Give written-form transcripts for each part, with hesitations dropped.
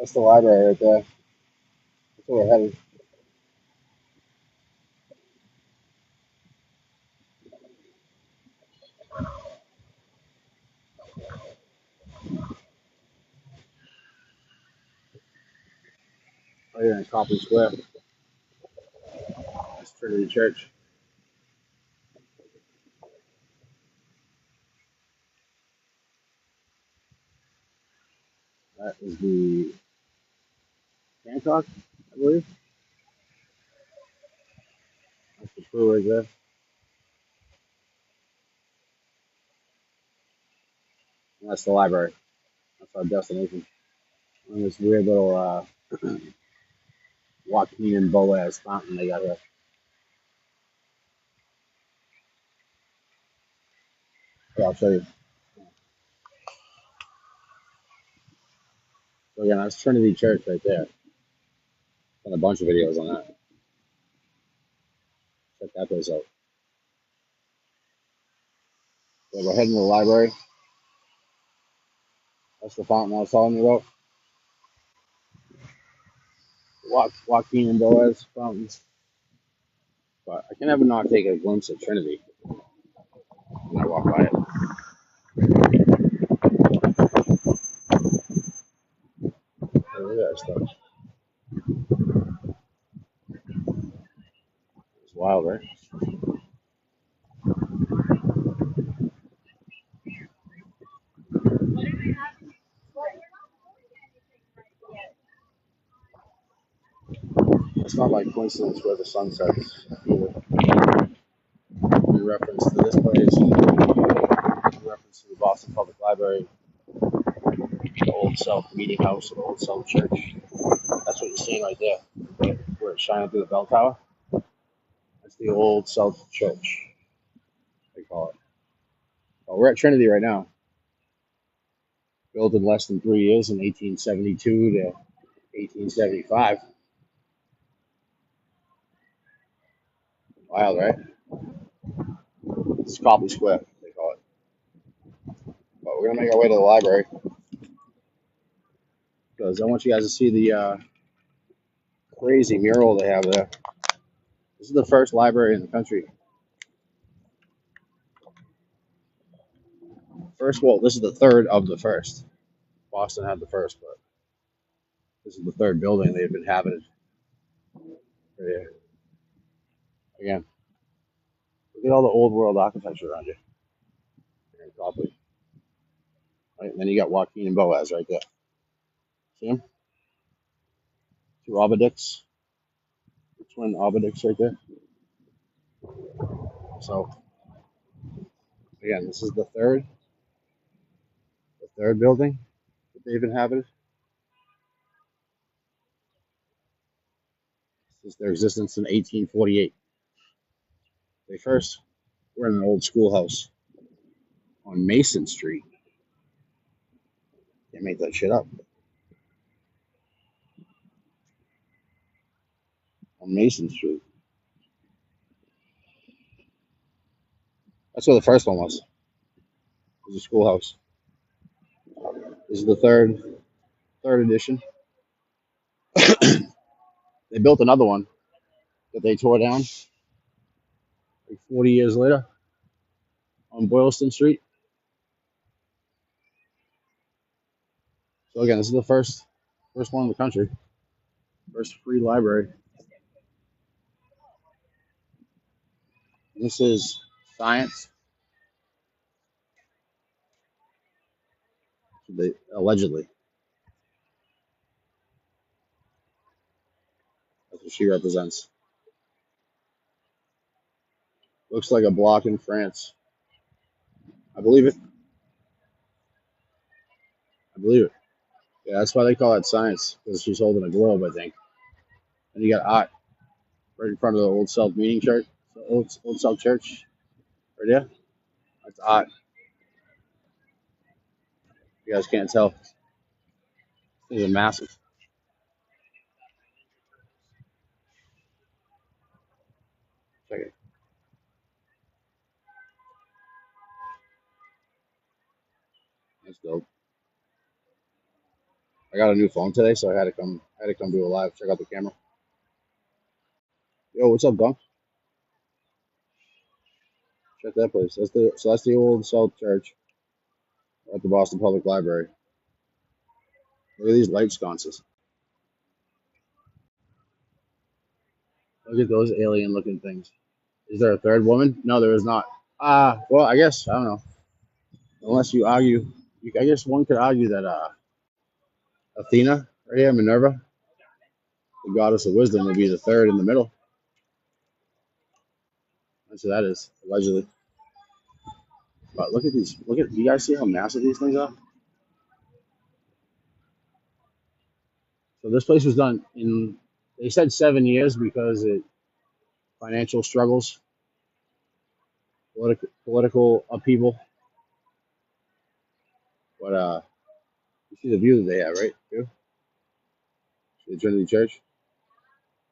That's the library right there. That's where we're headed. Right here in Copley Square. That's Trinity Church. That is the Hancock, I believe. That's the crew right there. And that's the library. That's our destination. And this weird little Joaquin and Boaz fountain they got here. Yeah, I'll show you. So again, that's Trinity Church right there. Done a bunch of videos on that. Check that place out. So we're heading to the library. That's the fountain I was telling you about. Joaquin and Boaz fountains. But I can never not take a glimpse of Trinity when I walk by it. Hey, look at that stuff. It's wild, right? It's not like coincidence where the sun sets either. In reference to this place, in reference to the Boston Public Library, the Old South Meeting House, the Old South Church. That's what you're seeing right there, where it's shining through the bell tower. That's the Old South Church, they call it. Well, we're at Trinity right now. Built in less than 3 years in 1872 to 1875. Wild, right? It's Copley Square, they call it. But we're gonna make our way to the library because I want you guys to see the crazy mural they have there. This is the first library in the country. First, well, this is the third of the first. Boston had the first, but this is the third building they've inhabited. Right here. Again, look at all the old world architecture around you. Here in Copley. Right? And then you got Joaquin and Boaz right there. See them? Two obelisk, twin obelisks right there. So again, this is the third building that they've inhabited. Since their existence in 1848. They first were in an old schoolhouse on Mason Street. They made that shit up. On Mason Street. That's where the first one was. It was a schoolhouse. This is the third edition. They built another one that they tore down like 40 years later on Boylston Street. So again, this is the first one in the country, first free library. This is science. They allegedly, that's what she represents. Looks like a block in France. I believe it. I believe it. Yeah, that's why they call it science because she's holding a globe, I think. And you got art right in front of the Old South Meeting Church, the Old South Church, right there. That's art. You guys can't tell. These are massive. Check it. That's dope. I got a new phone today, so I had to come do a live, check out the camera. Yo, what's up, Dunk? Check that place. That's the old South Church at the Boston Public Library. Look at these light sconces. Look at those alien looking things. Is there a third woman? No, there is not. Well, I guess I don't know. Unless you argue, I guess one could argue that Athena, right here, Minerva, the goddess of wisdom, would be the third in the middle. That's what that is, allegedly. But look at these. You guys see how massive these things are? So this place was done in, they said 7 years because it financial struggles, political upheaval. But you see the view that they have, right? Too? The Trinity Church.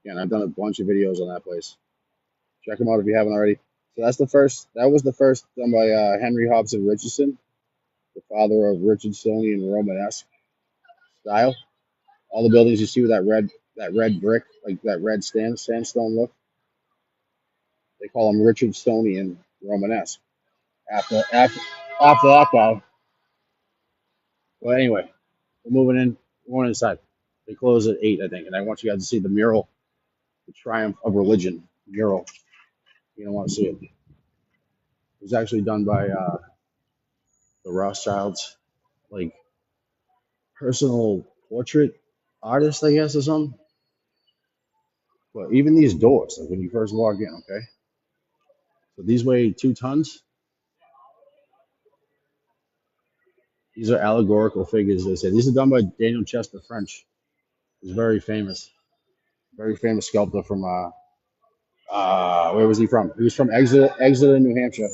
Yeah, and I've done a bunch of videos on that place. Check them out if you haven't already. So that's the first. That was the first done by Henry Hobson Richardson, the father of Richardsonian Romanesque style. All the buildings you see with that red brick, like that red sandstone look, they call them Richardsonian Romanesque after that guy. Well, anyway, we're moving in. We're going inside. They close at 8, I think, and I want you guys to see the mural, the Triumph of Religion mural. You don't want to see it. It was actually done by the Rothschilds, like personal portrait artist, I guess, or something. But even these doors, like when you first walk in, okay? So these weigh 2 tons. These are allegorical figures, they say. These are done by Daniel Chester French. He's very famous sculptor from, where was he from? He was from Exeter, New Hampshire,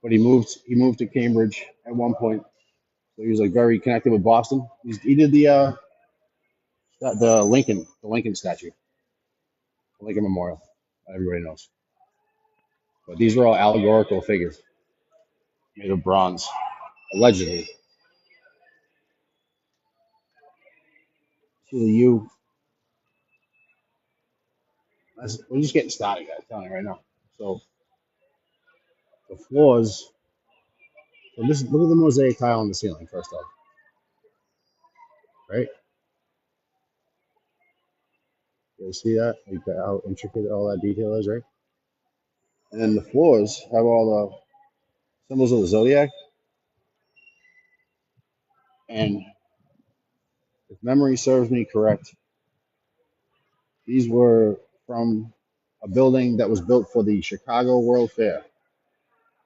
but he moved to Cambridge at one point. So he was like very connected with Boston. He did the Lincoln statue, the Lincoln Memorial. Everybody knows. But these are all allegorical figures made of bronze, allegedly. See the U. We're just getting started, guys. I'm telling you right now. So the floors. So this look at the mosaic tile on the ceiling first off, right? You see that? Like how intricate all that detail is, right? And then the floors have all the symbols of the zodiac. And if memory serves me correct, these were from a building that was built for the Chicago World Fair.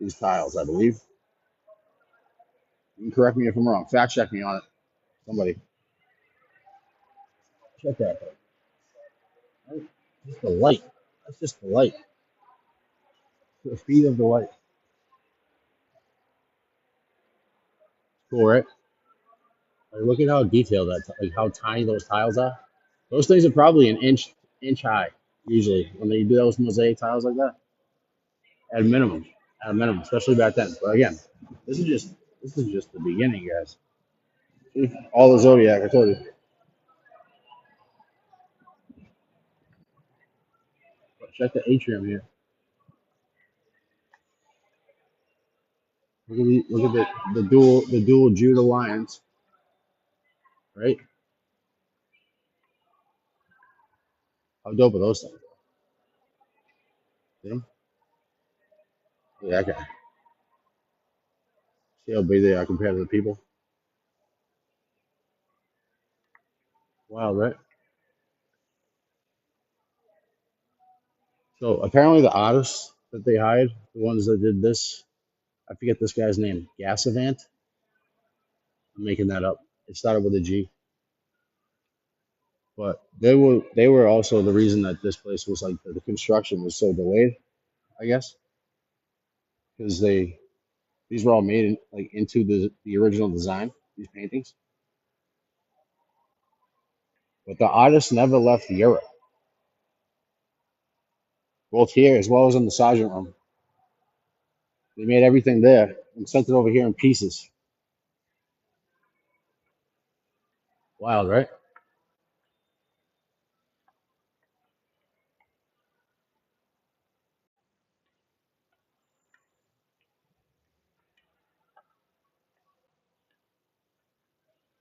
These tiles, I believe. You can correct me if I'm wrong. Fact check me on it. Somebody check that. Right? Just the light. That's just the light. The speed of the light. Cool, right? Like, look at how detailed like how tiny those tiles are. Those things are probably an inch high usually when they do those mosaic tiles like that. At minimum, especially back then. But again, this is just the beginning, guys. See? All the zodiac, I told you. But check the atrium here. Look at the dual Judah lions, right? How dope are those things? See? Yeah, okay. See how big they are compared to the people. Wild, right? So apparently the artists that they hired, the ones that did this, I forget this guy's name, Gassavant. I'm making that up. It started with a G, but they were also the reason that this place was like the construction was so delayed. I guess because these were all made like into the original design, these paintings, but the artists never left Europe, both here as well as in the sergeant room. They made everything there and sent it over here in pieces. Wild, right?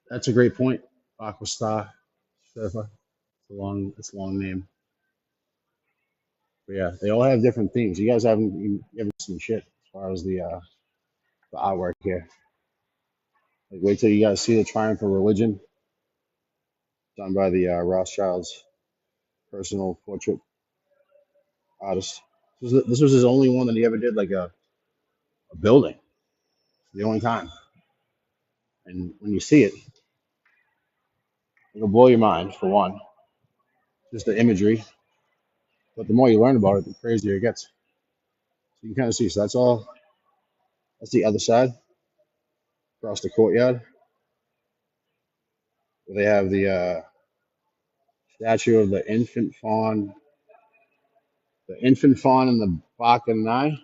That's a great point. Aquastar. It's a long name. But yeah, they all have different themes. You guys haven't seen shit as far as the artwork here. Like, wait till you guys see the Triumph of Religion done by the Rothschilds personal portrait artist. This was his only one that he ever did, like a building. The only time. And when you see it, it'll blow your mind, for one, just the imagery. But the more you learn about it, the crazier it gets. So you can kind of see. So that's the other side, across the courtyard, where they have the statue of the infant fawn and the Bacchanae,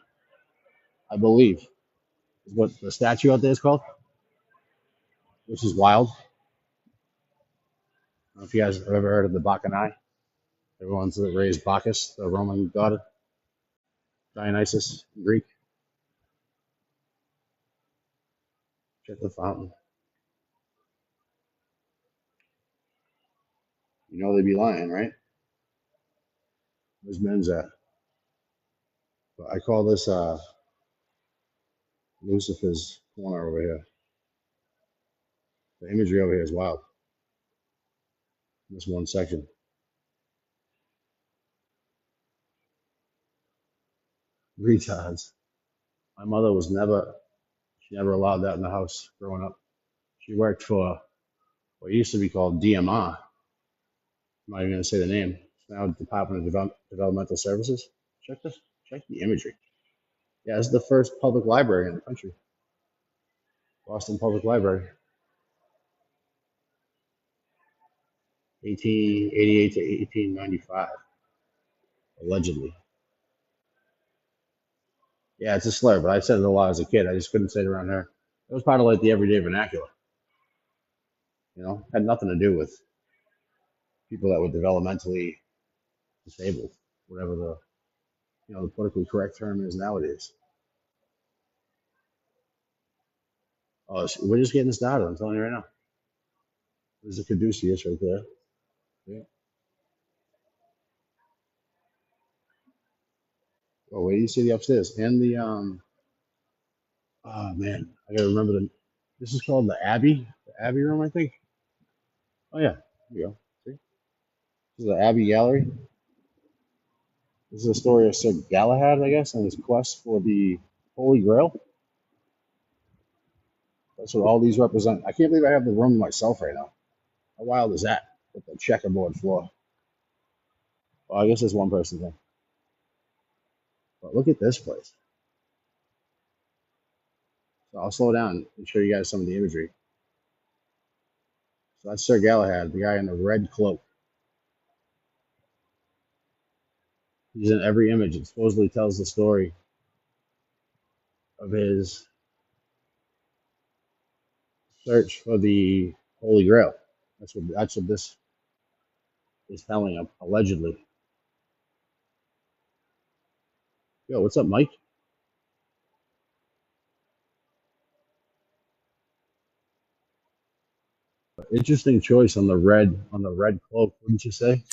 I believe, is what the statue out there is called, which is wild. I don't know if you guys have ever heard of the Bacchanae. Everyone's that raised Bacchus, the Roman god, Dionysus in Greek. Check the fountain. You know they'd be lying, right? Where's men's at? But I call this Lucifer's corner over here. The imagery over here is wild. In this one section. Retards. My mother she never allowed that in the house growing up. She worked for what used to be called DMR. I'm not even going to say the name. It's now Department of Developmental Services. Check this. Check the imagery. Yeah, this is the first public library in the country. Boston Public Library. 1888 to 1895, allegedly. Yeah, it's a slur, but I said it a lot as a kid. I just couldn't say it around her. It was part of like the everyday vernacular. Had nothing to do with people that were developmentally disabled, whatever the politically correct term is nowadays. Oh, we're just getting started. I'm telling you right now. There's a caduceus right there. Yeah. Oh, wait, you see the upstairs and the Oh man, I gotta remember the. This is called the Abbey room, I think. Oh yeah, here you go. See, this is the Abbey Gallery. This is a story of Sir Galahad, I guess, and his quest for the Holy Grail. That's what all these represent. I can't believe I have the room to myself right now. How wild is that? With the checkerboard floor. Well, I guess it's one person thing. But look at this place. So I'll slow down and show you guys some of the imagery. So that's Sir Galahad, the guy in the red cloak. He's in every image. It supposedly tells the story of his search for the Holy Grail. That's what this is telling, allegedly. Yo, what's up, Mike? Interesting choice on the red cloak, wouldn't you say?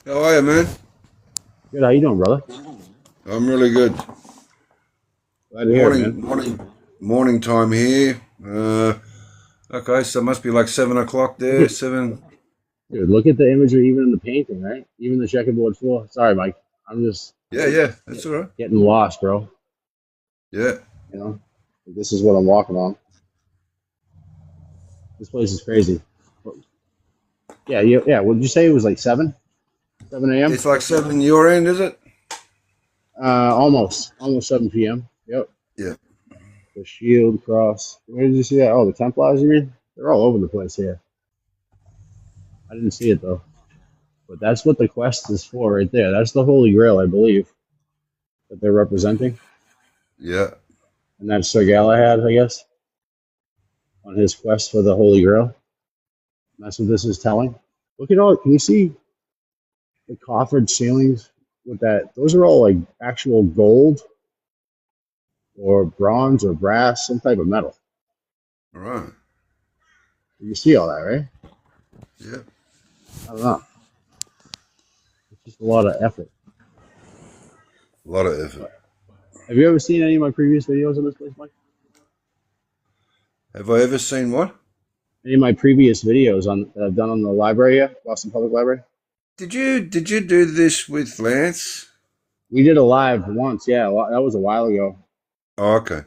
How are you, man? Good. How you doing, brother? I'm really good. Glad to hear it, man. Morning time here. Okay, so it must be like 7 o'clock Look there. at, 7. dude, look at the imagery, even in the painting, right? Even the checkerboard floor. Sorry, Mike. I'm just Yeah, that's all right. getting lost, bro. Yeah, You know, this is what I'm walking on. This place is crazy. Yeah. What did you say? It was like 7 a.m. it's like 7 your end, is it? Almost 7 p.m. Yep. Yeah, The shield cross. Where did you see that? Oh, the Templars, you mean? They're all over the place here. I didn't see it though. But that's what the quest is for right there. That's the Holy Grail, I believe, that they're representing. yeah. And that's Sir Galahad, I guess. on his quest for the Holy Grail. That's what this is telling. Look at all. Can you see the coffered ceilings with that? Those are all like actual gold or bronze or brass, some type of metal. All right. You see all that, right? Yeah. I don't know. It's just a lot of effort. A lot of effort. But have you ever seen any of my previous videos on this place, Mike? Have I ever seen what? Any of my previous videos on that I've done on the library here, Boston Public Library? Did you do this with Lance? We did a live once, yeah. That was a while ago. Oh, okay.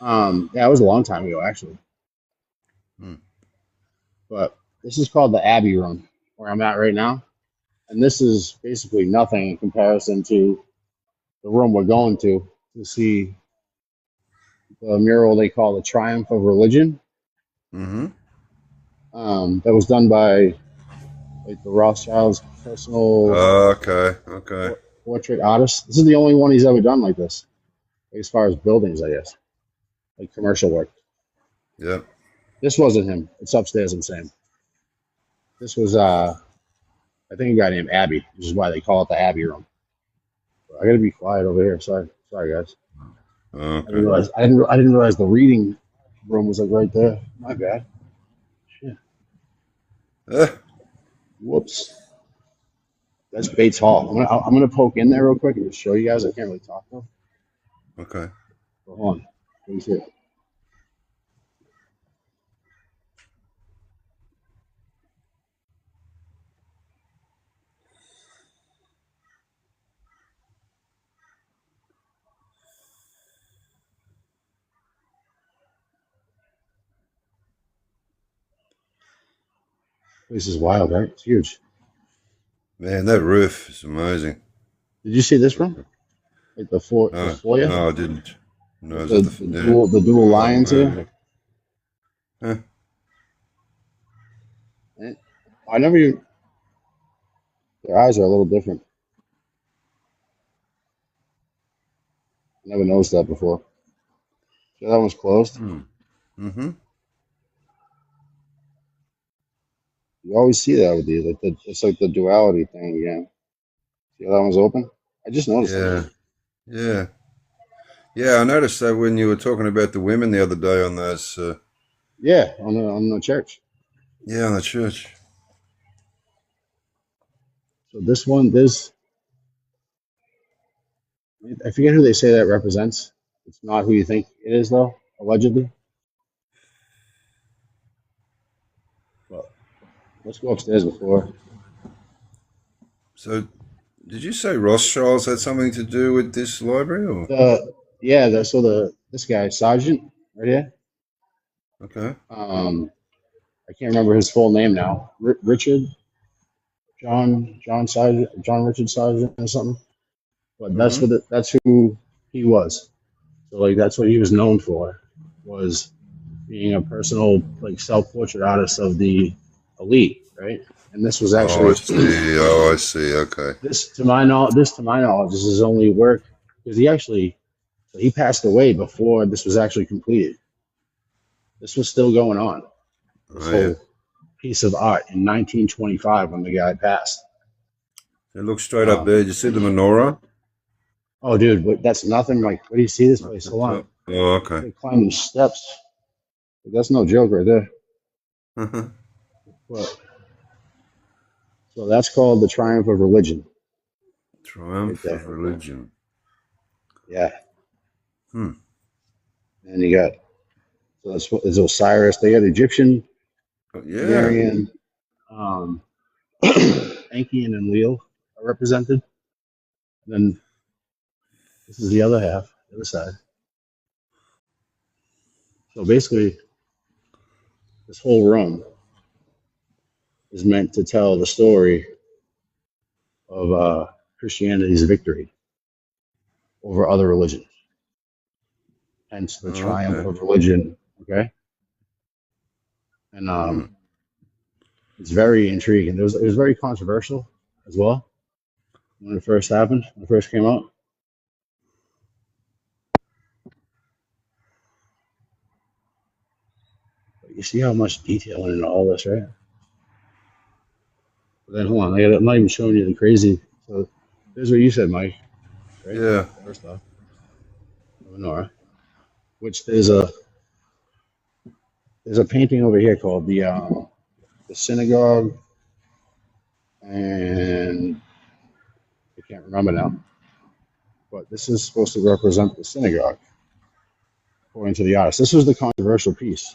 Yeah, it was a long time ago actually. Hmm. But this is called the Abbey Room, where I'm at right now, and this is basically nothing in comparison to the room we're going to see the mural they call the Triumph of Religion. Mm-hmm. That was done by like the Rothschild's personal Okay. Okay. portrait artist. This is the only one he's ever done like this, as far as buildings, I guess, like commercial work. Yep. This wasn't him. It's upstairs and same. This was I think a guy named Abbey, which is why they call it the Abbey Room. I gotta be quiet over here. Sorry guys. Okay. I didn't realize the reading room was like right there. My bad. Shit. Uh, Whoops. That's Bates Hall. I'm gonna poke in there real quick and just show you guys. I can't really talk though. okay. Hold on. Let me see it. This is wild, right? It's huge. Man, that roof is amazing. Did you see this room? Like the No, foyer no, I didn't. No, with is that the yeah? the dual Oh lions here. man. Huh. Eh, I never even. Their eyes are a little different. I never noticed that before. So that one's closed. Hmm. Mm-hmm. You always see that with these. It's like the duality thing again. See how that one's open? I just noticed that. Yeah. Yeah. Yeah. I noticed that when you were talking about the women the other day on those. Yeah, on the church. Yeah, on the church. So this one, this I forget who they say that represents. It's not who you think it is, though. Allegedly. But let's go upstairs before. So, did you say Rothschilds had something to do with this library, or Yeah, this guy Sergeant right here. okay? I can't remember his full name now. Richard John Sargent, John Richard Sargent or something. But Mm-hmm. that's who he was. So like that's what he was known for, was being a personal like self-portrait artist of the elite, right? And this was Oh, I actually see. Oh, I see. Okay. this to my knowledge, this is his only work because he passed away before this was actually completed. This was still going on. This Oh yeah. whole piece of art in 1925 when the guy passed. So look straight up there. Um, Did you see the menorah oh, dude, but that's nothing like. What do you see this up place? the Hold on, top? Oh, okay. they climb these steps. That's no joke right there. But so that's called the Triumph of Religion, right Triumph of there. religion. Yeah, Hmm. and you got so that's what is Osiris. They got Egyptian, Oh, yeah. Sumerian, um, Enki, and Enlil are represented. And then this is the other half, the other side. So basically, this whole room is meant to tell the story of Christianity's victory over other religions, hence the Oh, triumph okay. of religion. Okay, and Hmm. it's very intriguing. It was very controversial as well when it first happened, when it first came out. You see how much detail in all this, right? But then hold on, I'm not even showing you the crazy. So there's what you said, Mike. Right? Yeah. First off, of Nora, which there's a painting over here called the synagogue, and I can't remember now. But this is supposed to represent the synagogue, according to the artist. This was the controversial piece.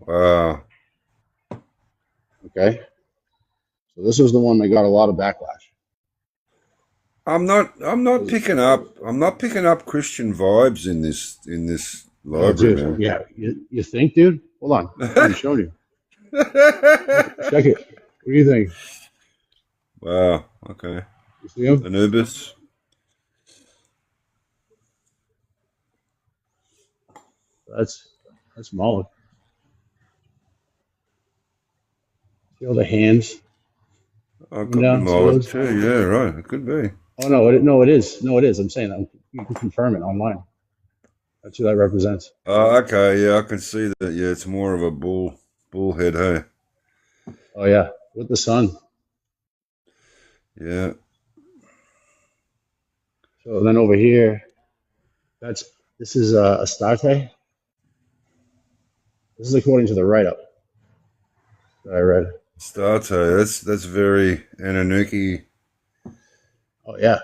Wow. Okay, so this was the one that got a lot of backlash. I'm not picking up Christian vibes in this Oh, library, dude, man. yeah, you think, dude? Hold on, I'm showing you. Check it. What do you think? Wow. Okay. You see him? Anubis. That's that's Moloch. See all the hands Oh, it coming could be down? See Moloch those? too. Yeah, right. It could be. Oh no, no, it is. No, it is. I'm saying that you can confirm it online. That's who that represents. Oh, okay. Yeah, I can see that. Yeah, it's more of a bull head. Hey. Oh yeah, with the sun. Yeah. So then over here, that's this is Astarte. This is according to the write-up that I read. Starte. That's very Anunnaki. Oh yeah.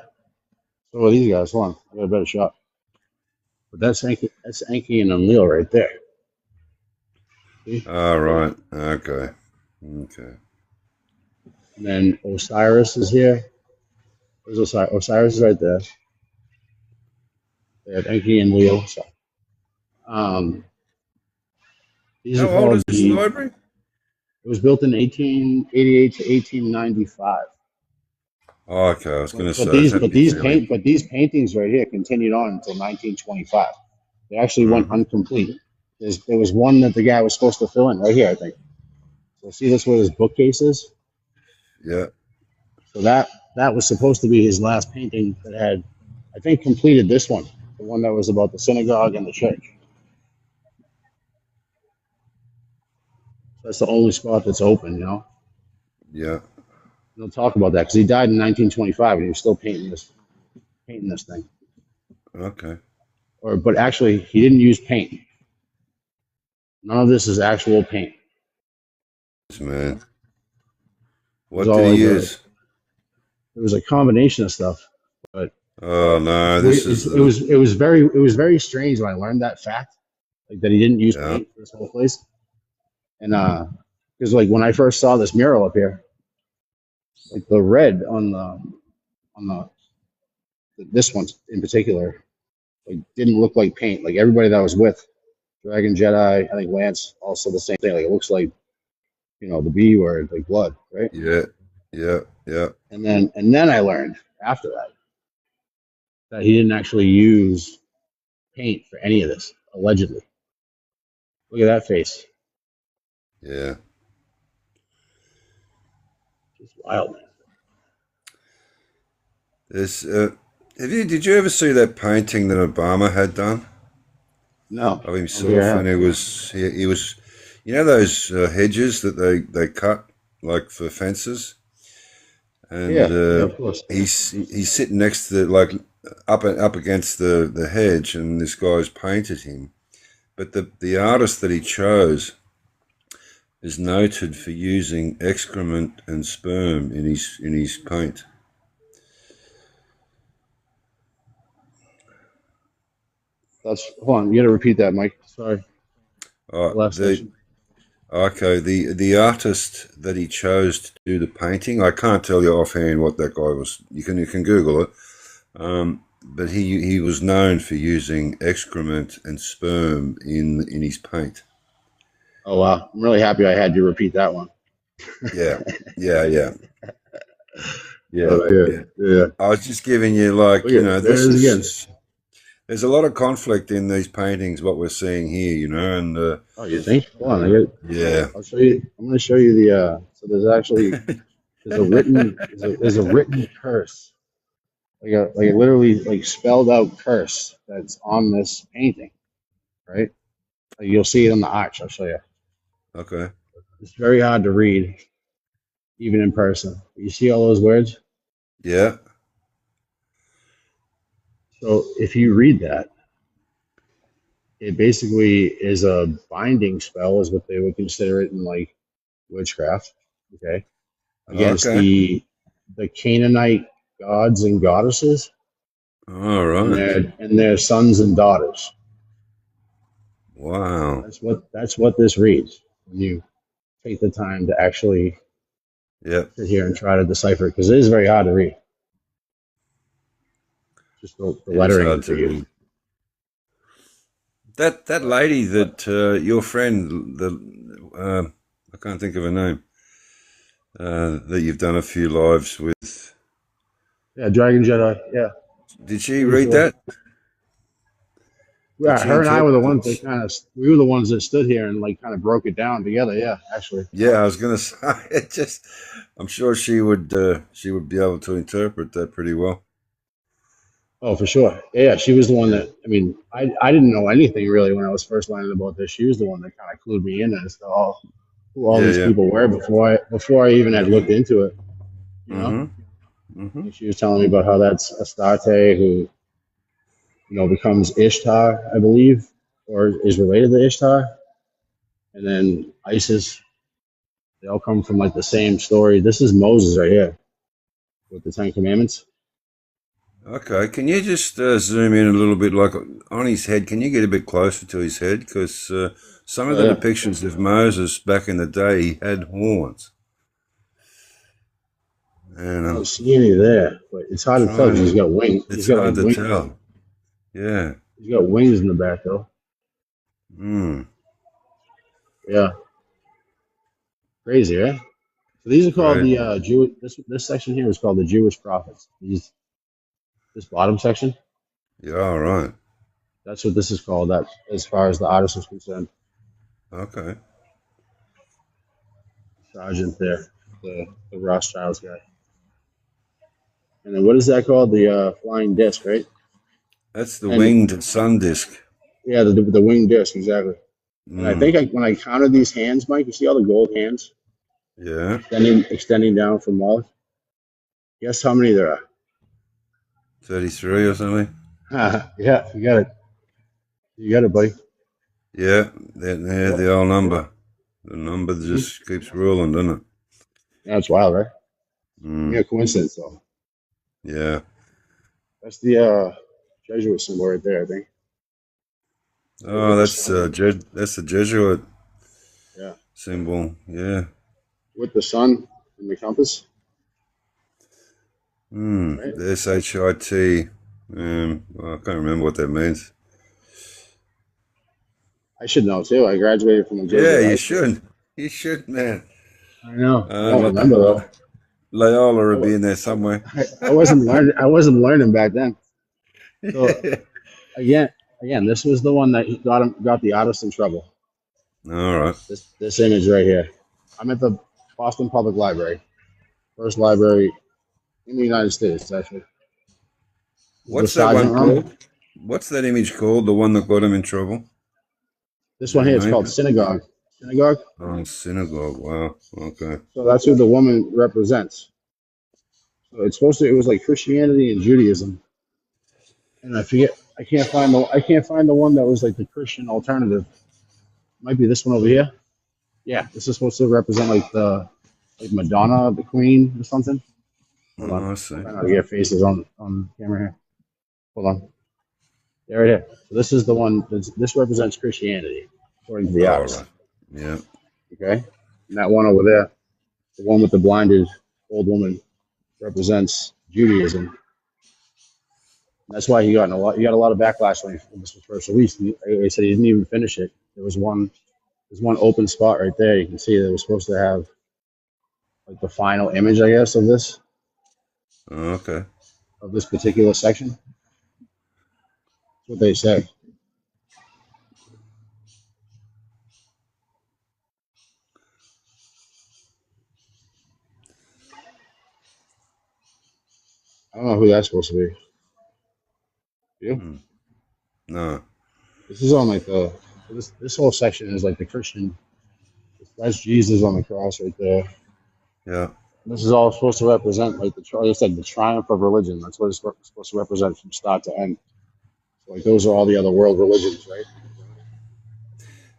So are these guys? Hold on, I got a better shot. But that's Enki and Enlil right there. See? Oh, right. Okay. Okay. And then Osiris is here. There's Osiris. Osiris is right there. They have Enki and Leo. So, um, these are How old is called this the. library? It was built in 1888 to 1895. Oh, okay. I was going to But say, is these that but be these fairly? paint but these paintings right here continued on until 1925. They actually went Hmm. incomplete. There was one that the guy was supposed to fill in right here, I think. So see this where his bookcase is? Yeah. So that was supposed to be his last painting that had, I think, completed this one, the one that was about the synagogue and the church. So that's the only spot that's open, you know. Yeah. They'll talk about that because he died in 1925 and he was still painting this thing. Okay. But actually, he didn't use paint. None of this is actual paint. Man. It was What did all he like use? it was a combination of stuff. But Oh it's no, weird. this is It was very strange when I learned that fact, like that he didn't use yeah, paint for this whole place. And because like when I first saw this mural up here, like the red on the this one in particular, like didn't look like paint. Like everybody that I was with, Dragon Jedi, I think Lance, also the same thing. Like it looks like the B word, like blood, right? yeah, yeah, yeah. And then I learned after that he didn't actually use paint for any of this, allegedly. Look at that face. Yeah. Just wild, man. There's did you ever see that painting that Obama had done No, of I don't think I himself? And have. he was, those hedges that they cut like for fences, and Yeah, yeah, of course. he's sitting next to like up against the hedge, and this guy's painted him. But the artist that he chose is noted for using excrement and sperm in his paint. Hold on. You got to repeat that, Mike. Sorry, Uh, the last the section. Okay, the artist that he chose to do the painting, I can't tell you offhand what that guy was. You can Google it. But he was known for using excrement and sperm in his paint. Oh wow, I'm really happy I had you repeat that one. Yeah, yeah, yeah, yeah, Oh yeah, yeah. yeah. I was just giving you like, Look at there it this is again. is there's a lot of conflict in these paintings. What we're seeing here, and Oh, you think? Hold on, I got. yeah, I'll show you. I'm going to show you the. So there's actually there's a written curse, like a literally like spelled out curse that's on this painting, right? You'll see it on the arch. I'll show you. Okay. It's very hard to read, even in person. You see all those words? Yeah. So if you read that, it basically is a binding spell, is what they would consider it in like witchcraft. Okay, against Okay. the Canaanite gods and goddesses All and right. their sons and daughters. Wow. That's what this reads when you take the time to actually Yep. sit here and try to decipher it, because it is very hard to read. Just the It is lettering hard that they to use. read. That But, lady but that your friend, the I can't think of her name, that you've done a few lives with. yeah, Dragon Jedi. Yeah, Did she she was read the one. that? Did Yeah, she her and I were the interpret ones it? that we were the ones that stood here and like kind of broke it down together. Yeah, actually. Yeah, I was gonna say it. Just, I'm sure she would be able to interpret that pretty well. Oh, for sure. Yeah, she was the one Yeah. that, I mean, I didn't know anything really when I was first learning about this. She was the one that kind of clued me in as to who all Yeah. these Yeah. people were before I even had Mhm. looked into it, you know? Mhm. Mhm. And she was telling me about how that's Astarte who, becomes Ishtar, I believe, or is related to Ishtar. And then Isis, they all come from like the same story. This is Moses right here with the Ten Commandments. Okay. Can you just zoom in a little bit, like on his head? Can you get a bit closer to his head? Because some of Oh, the yeah. depictions of Moses back in the day, he had horns, and I don't see any there, but it's hard to tell because he's trying. got wings. He's It's got like hard to wing. tell. Yeah. He's got wings in the back though. Hmm. Yeah, crazy, right? So these are called Great. the Jewish. This section here is called the Jewish prophets. This bottom section. Yeah. All right. That's what this is called. That as far as the artist is concerned, Okay. Sergeant there, the Rothschilds guy. And then what is that called? The flying disc, right? That's the And winged sun disk. yeah, the winged disc, exactly. And I Hmm. think when I counted these hands, Mike, you see all the gold hands Yeah. extending down from Moloch. Guess how many there 33 or something. are? Yeah, you got it. You got it, buddy. Yeah. They're Yep. the old number. The number Mhm. just keeps rolling, doesn't it? That's wild, right? Hmm. Mere coincidence, though. Yeah. That's the Jesuit symbol right there, I think. Right Oh, with the sun. that's the Jesuit Yeah, symbol. Yeah. with the sun and the compass, Hmm. right? The SHIT. Well, I can't remember what that means. I should know too. I graduated from a Yeah, Jesuit you high school. should. You should, man. I know. I don't Uh, remember though. Loyola I, will wa- be in there somewhere. I wasn't learning. I wasn't learning back then. So again, this was the one that got the artist in trouble. All right. This image right here. I'm at the Boston Public Library, first library in the United States, actually. This is the What's that one Sergeant called? room. What's that image called? The one that got him in trouble? This Is one there a here, it's name called for it? synagogue. Synagogue. Oh, synagogue. Wow. Okay. So that's who the woman represents. So it's supposed to. It was like Christianity and Judaism, and I forget. I can't find the one that was like the Christian alternative. Might be this one over here. Yeah, this is supposed to represent like Madonna, the Queen, or something. Hold on, Oh, I see. trying not to get faces on camera here. Hold on. There it is. So this is the one. This represents Christianity, according to the All artist. right. Yeah. Okay, and that one over there, the one with the blinded old woman, represents Judaism. That's why he got in a lot. He got a lot of backlash when this was first released. He said he didn't even finish it. There's one open spot right there. You can see that it was supposed to have like the final image, I guess, Oh, okay. of this particular section. That's what they say. I don't know who that's supposed to be. You? Hmm. No. This is on like the. So this whole section is like the Christian. That's Jesus on the cross right there. Yeah. This is all supposed to represent like like I said, the triumph of religion. That's what it's supposed to represent from start to end. So, like those are all the other world religions, right?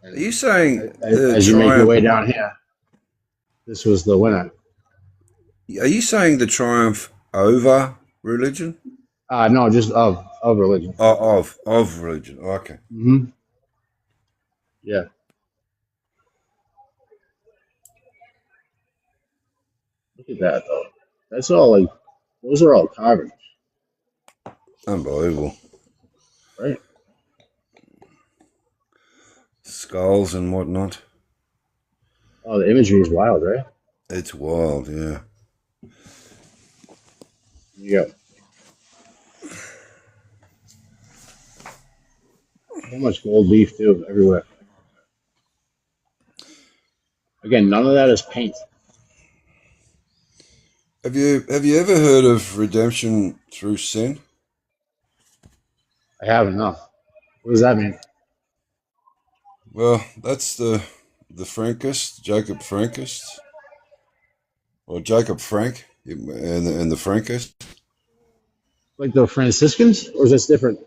Are And you saying the as you make your triumph? way down here, this was the winner. Are you saying the triumph over religion? No, just of religion. Of religion. Okay. Hmm. Yeah, look at that though. That's all like those are all carvings, Unbelievable. right? Skulls and whatnot. Oh, the imagery is wild, right? It's wild. Yeah. You got so much gold leaf too everywhere. Again, none of that is paint. Have you ever heard of redemption through sin? I haven't. No. What does that mean? Well, that's the Frankist, Jacob Frankist, or Jacob Frank, and the Frankist. Like the Franciscans, or is this different?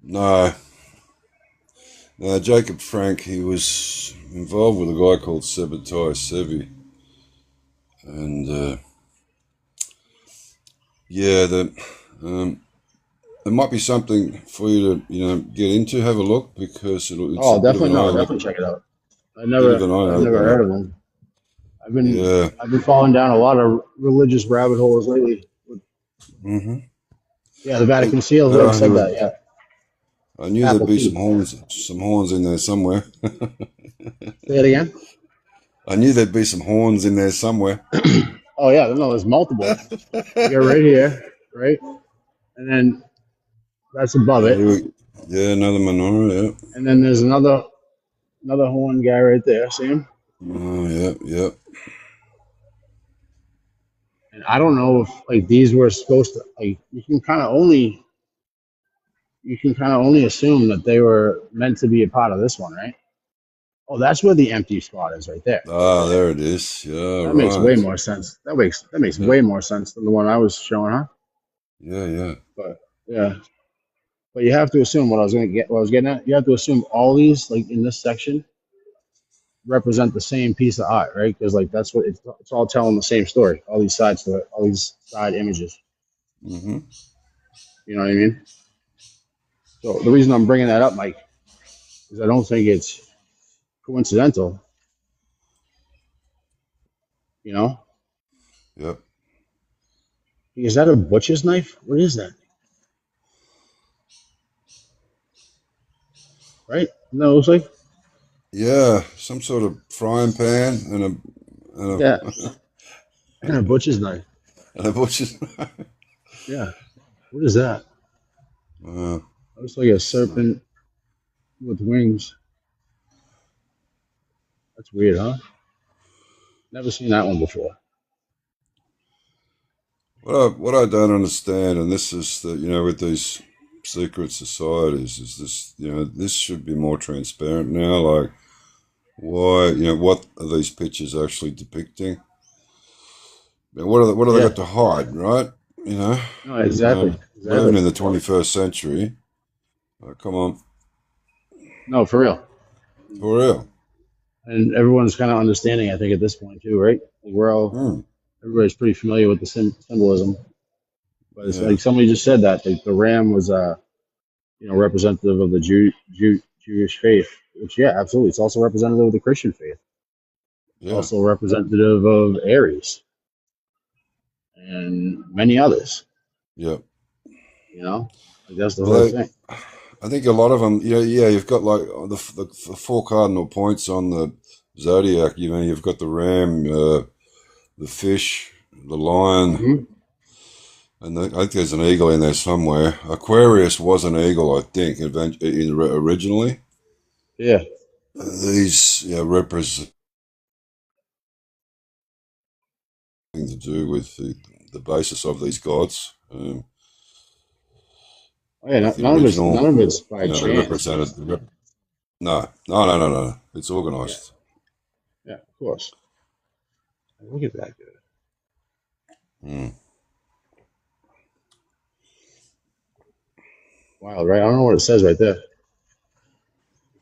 No, no, Jacob Frank. He was involved with a guy called Sabatai Sevi, and yeah, um, it might be something for you to get into, have a look because it's a Oh, bit of definitely an no. eye Definitely check it out. bit of an eye I've never opener. heard of them. Yeah. I've been falling down a lot of religious rabbit holes lately. Mm-hmm. Yeah, the Vatican seals. Yeah, Like said that. Yeah, I knew there'd Apple be too. some horns in there somewhere. Say it again. I knew there'd be some horns in there somewhere. Oh yeah, no, there's multiple. You got right here, right, and then that's above it, Yeah, another menorah. Yeah. and then there's another horn guy right there. See him? Oh, yeah, yeah, And I don't know if like these were supposed to like you can kind of only assume that they were meant to be a part of this one, right? Oh, that's where the empty spot is right there. Ah, there it is. Yeah, That makes way right. more sense. That makes Yeah, way more sense than the one I was showing, huh? yeah, yeah, But yeah, but you have to assume what I was getting at. You have to assume all these like in this section represent the same piece of art, right? Because like that's what it's all telling the same story. All these sides to it, all these side images. mm-hmm. You know what I mean? So the reason I'm bringing that up, Mike, is I don't think it's coincidental. You know, Yep. is that a butcher's knife? What is that? Right? No, it looks like Yeah, some sort of frying pan and yeah, a and a butcher's knife. and a butcher's. Yeah. What is that? uh, It looks like a it's not- serpent with wings. That's weird, huh? Never seen that one before. what I don't understand, and this is that with these secret societies, is this this should be more transparent now. Like, why what are these pictures actually depicting? And what are they Yeah. got to hide, right? You know, No, exactly. we're living Exactly. in the 21st century. Come on, No, for real. for real. And everyone's kind of understanding, I think, at this point too, right? Like Mm, everybody's pretty familiar with the symbolism. But it's yeah, like somebody just said that the ram was, representative of the Jewish faith. Which, yeah, absolutely. It's also representative of the Christian faith. It's yeah, also representative of Aries and many others. yeah. You know, like that's the Well, whole thing. I think a lot of them. Yeah. You've got like the four cardinal points on the zodiac. You've got the ram, the fish, the lion, Hmm. and I think there's an eagle in there somewhere. Aquarius was an eagle, I think, originally. Yeah. These represent to do with the basis of these gods. Oh, yeah. Like the None of it's original, none of it's by they chance. represented. No, no, no, no, no. It's Yeah, organised. yeah, of course. Look at that, dude. Mm, Wild, right? I don't know what it says right there. I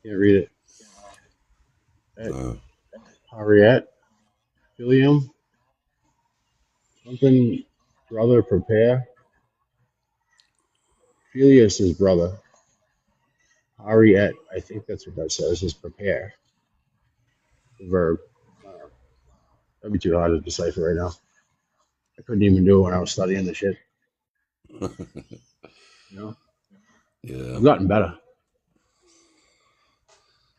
can't read it. Et no. Harriet, Filium, something, brother, prepare. Filius is brother. Harriet, I think that's what that says, is prepare. The verb. That'd be too hard to decipher right now. I couldn't even do it when I was studying the shit. You know, Yeah. I've gotten better.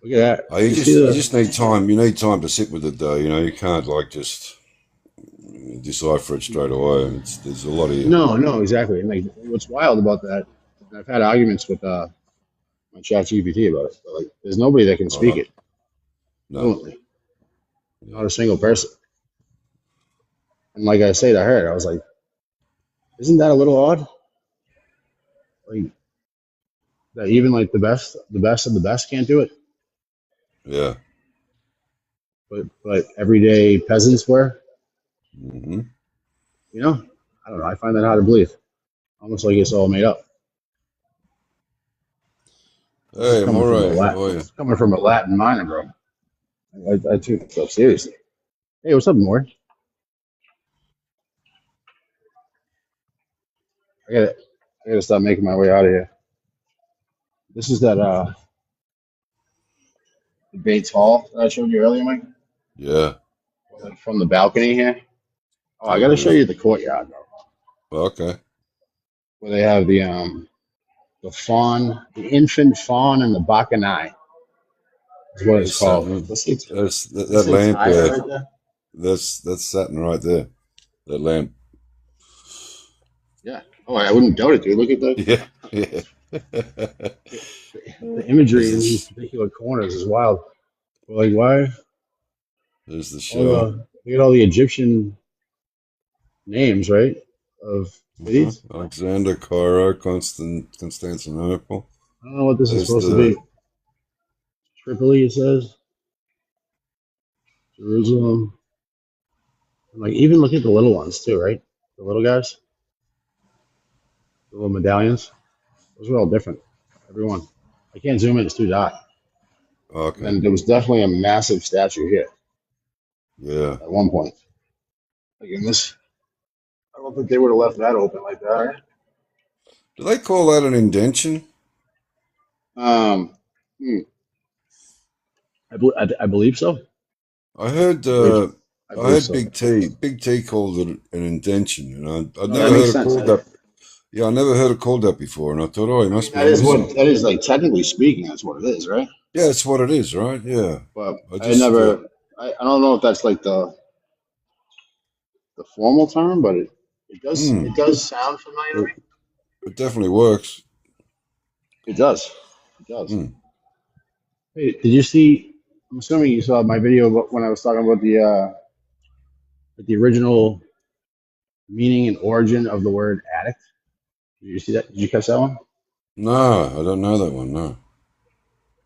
Look at that. Oh, You see you the? just need time. You need time to sit with it, though. You know, you can't like just decipher it straight away. There's a lot here. No, no, exactly. And like, what's wild about that? And I've had arguments with my chat GPT about it. But like, there's nobody that can All speak right. it No. fluently. Not Yeah. a single person. And like I say to her, I was like, isn't that a little odd? Like that even like the best of the best can't do it, Yeah. but everyday peasants were. Hmm. You know, I don't know. I find that hard to believe. Almost like it's all made up. This is Hey, coming from a Amore, Latin. how are This you? is coming from a Latin mind, bro. I took myself seriously. Hey, what's up, Maury? I gotta I gotta stop making my way out of here. This is that the Bates Hall that I showed you earlier, Mike. Yeah. Like from the balcony here. Oh, I Yeah, gotta show you beautiful. the courtyard, bro. Okay. Where they have the fawn, the infant fawn, and the Bacchanae is what it's There's called. Saturn. This That lamp entire there. right there. That's Saturn right there. That lamp. Yeah. Oh, I wouldn't doubt it, dude. Look at Yeah. Yeah. the imagery There's in these this. particular corners is wild. Like why There's the all shell. the look at all the Egyptian names, right? Of Uh-huh. cities. Alexander, Cairo, Constantinople. I don't know what this is There's supposed to be. the. Tripoli, it says. Jerusalem. And like even look at the little ones too, right? The little guys, the little medallions. Those are all different. Everyone. I can't zoom in; it's too dark. And Okay. then there was definitely a massive statue here Yeah. at one point. Like in this, I don't think they would have left that open like that. Do they call that an indention? Um, hmm, I believe so. I heard. I believe I I believe heard so. Big T. Big T called it an indention, and I'd No, never that heard makes it sense. called that. Yeah, I never heard it called that before, and I thought, oh, he I mean, must be that is onto what something. that is like. Technically speaking, that's what it is, right? Yeah, it's what it is, right? Yeah. But I I just. never. I don't know if that's like the formal term, but it Hmm. does sound familiar to It, me. it definitely works. It does. It does. Hmm. Hey, did you see? I'm assuming you saw my video about when I was talking about the original meaning and origin of the word addict. Did you see that? Did you catch that one? No, I don't know that one. No.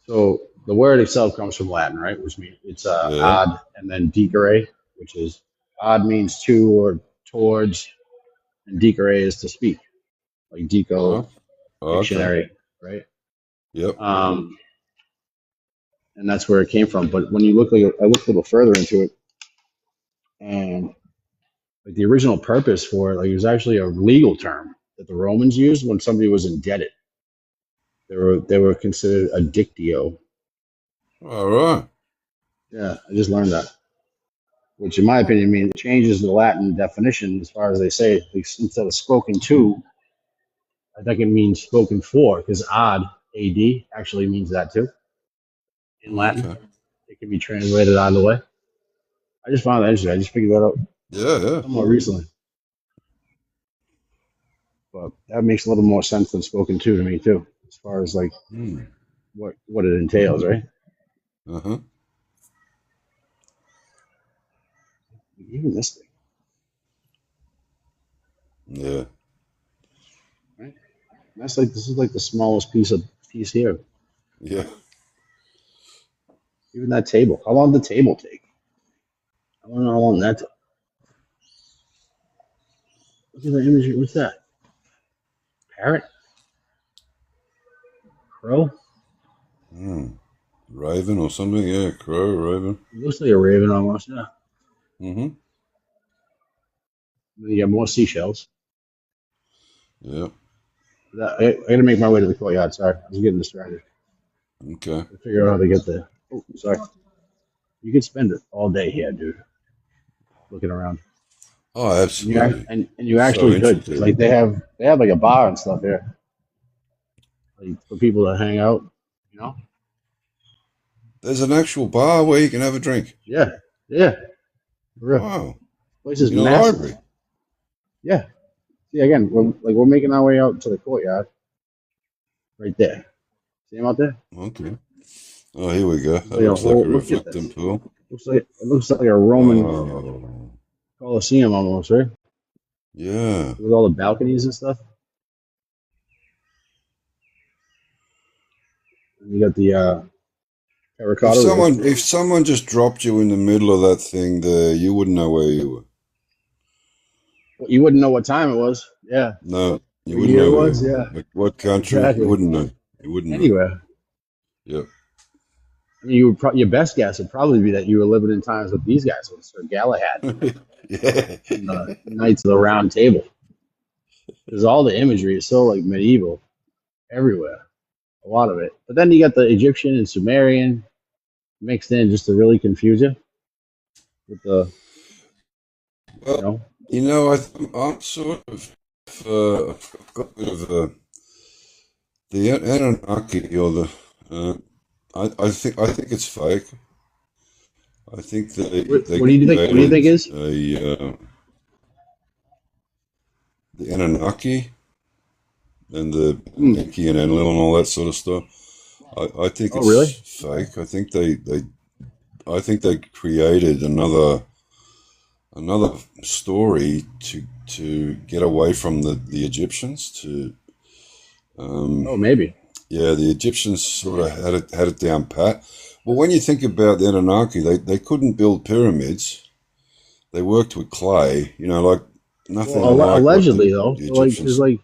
So the word itself comes from Latin, right? Which means it's Yeah. ad and then dicere, which is ad means to or towards, and dicere is to speak, like Oh, deco okay. dictionary, right? Yep. Um, and that's where it came from. But when you look, like I looked a little further into it, and like the original purpose for it, like it was actually a legal term that the Romans used when somebody was indebted. They were considered addictio. All right. Yeah, I just learned that. Which in my opinion means it changes the Latin definition as far as they say. Instead of spoken to, I think it means spoken for, because ad actually means that too in Latin. Okay. It can be translated either way. I just found that interesting. I just figured that out Yeah. Yeah. somewhat recently, but that makes a little more sense than spoken to me too, as far as like Hmm. what it entails, right? Uh huh. Even this thing, Yeah. right? And that's like this is like the smallest piece here. Yeah. Even that table. How long did the table take? I don't know how long that took. Look at the image. What's that? Parrot? Crow? Raven or something? Yeah, crow, raven. It looks like a raven almost. Yeah. Mm-hmm. Then you got more seashells. Yeah. I gotta make my way to the courtyard. Sorry, I was getting distracted. Okay. I figure out how to get there. Oh, sorry. You could spend it all day here, dude, looking around. Oh, And you absolutely. and you So actually could because interesting. like they have like a bar and stuff here, like for people to hang out. You know? There's an actual bar where you can have a drink. Yeah, yeah. For real. Wow. Place is In a massive. library. Yeah. See again, we're making our way out to the courtyard right there. See him out there? Okay. Oh, here we go. It's That like a looks like whole. a Look at reflecting this. pool. It looks like a Roman Oh, Colosseum almost, right? yeah. With all the balconies and stuff. And you got the If terracotta roof. someone if someone just dropped you in the middle of that thing there, you wouldn't know where you were. Well, you wouldn't know what time it was. Yeah. No, you What wouldn't year it know where was. you were. Yeah. Like what country? You Exactly. wouldn't know. You wouldn't know. Anywhere. Yep. I mean, your best guess would probably be that you were living in times with these guys, with Sir Galahad Yeah. and the Knights of the Round Table, because all the imagery is so like medieval everywhere. A lot of it. But then you got the Egyptian and Sumerian mixed in just to really confuse you with the, you Well, know. I'm sort of I've got a bit of the Anunnaki or the I think it's fake. I think they What do you think? What do you created think is? the Anunnaki and the Hmm. Enki and Enlil and all that sort of stuff. I think Oh, really? it's fake. I think they created another story to get away from the Egyptians. Oh, maybe. Yeah, the Egyptians sort of had it down pat. Well, when you think about the Anunnaki, they couldn't build pyramids. They worked with clay, like Well, nothing like what allegedly though, the so like, there's Egyptians like,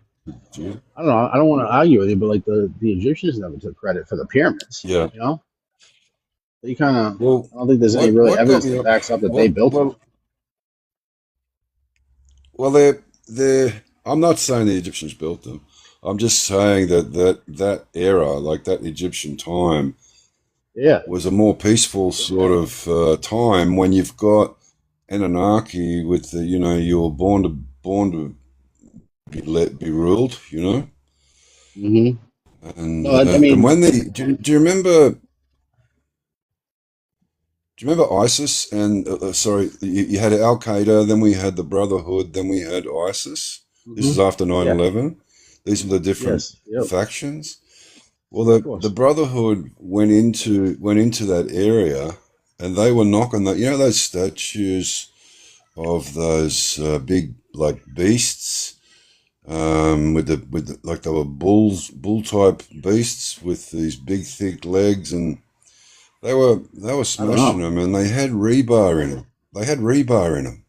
did. I don't know. I don't want to argue with you, but like the Egyptians never took credit for the pyramids. Yeah. You know, they kind of. Well, I don't think there's any what really what got evidence me that up? backs up that they What built them. well they're. I'm not saying the Egyptians built them. I'm just saying that era, like that Egyptian time, Yeah. was a more peaceful sort of time when you've got Anunnaki with the you were born to be ruled, Hmm. and No, I and mean, when they do you remember? Do you remember ISIS? And sorry, you had Al Qaeda, then we had the Brotherhood, then we had ISIS. This hmm is after nine yeah, 11. These were the different yes, yep, factions. Well, of the course. Brotherhood went into that area, and they were knocking that. Those statues of those big like beasts, with the like they were bull type beasts with these big thick legs, and they were I don't smashing know. them, and they had rebar in them. They had rebar in them,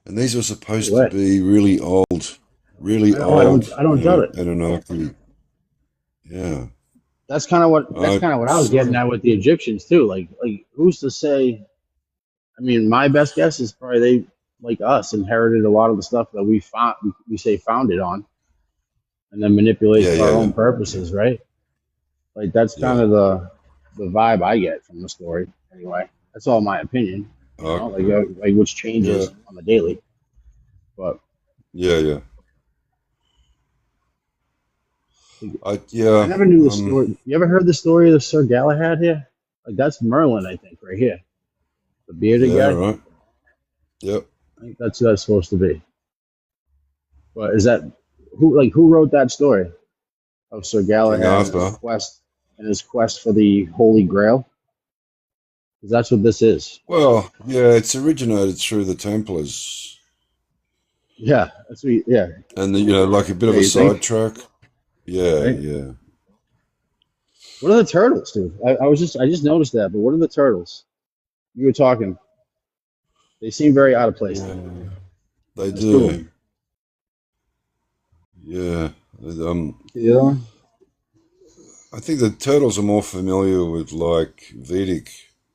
and these were No supposed to way. be really I don't. old, I don't doubt it. Anunnaki. Yeah, That's kind of what I was sort getting of. at with the Egyptians too. Like who's to say? I mean, my best guess is probably they, like us, inherited a lot of the stuff that we found. We say founded on, and then manipulate Yeah, for yeah, our yeah, own purposes, right? Like that's yeah. kind of the vibe I get from the story. Anyway, that's all my opinion. Okay. Like which Yeah, changes on the daily. But yeah, yeah. like, I I yeah. never knew the story. You ever heard the story of Sir Galahad here? Like that's Merlin, I think, right here, the bearded Yeah. guy. Right. Yep. I think that's who that's supposed to be. But is that who wrote that story of Sir King Galahad Arthur. and his quest for the Holy Grail? Because that's what this is. Well, yeah, it's originated through the Templars, Yeah, yeah, and like a bit yeah. of a You think, sidetrack. Yeah, right? yeah. What are the turtles, dude? I just noticed that, but what are the turtles? You were talking. They seem very out of place to Yeah, me. they There's two of do. them. Yeah. See the other one? I think the turtles are more familiar with like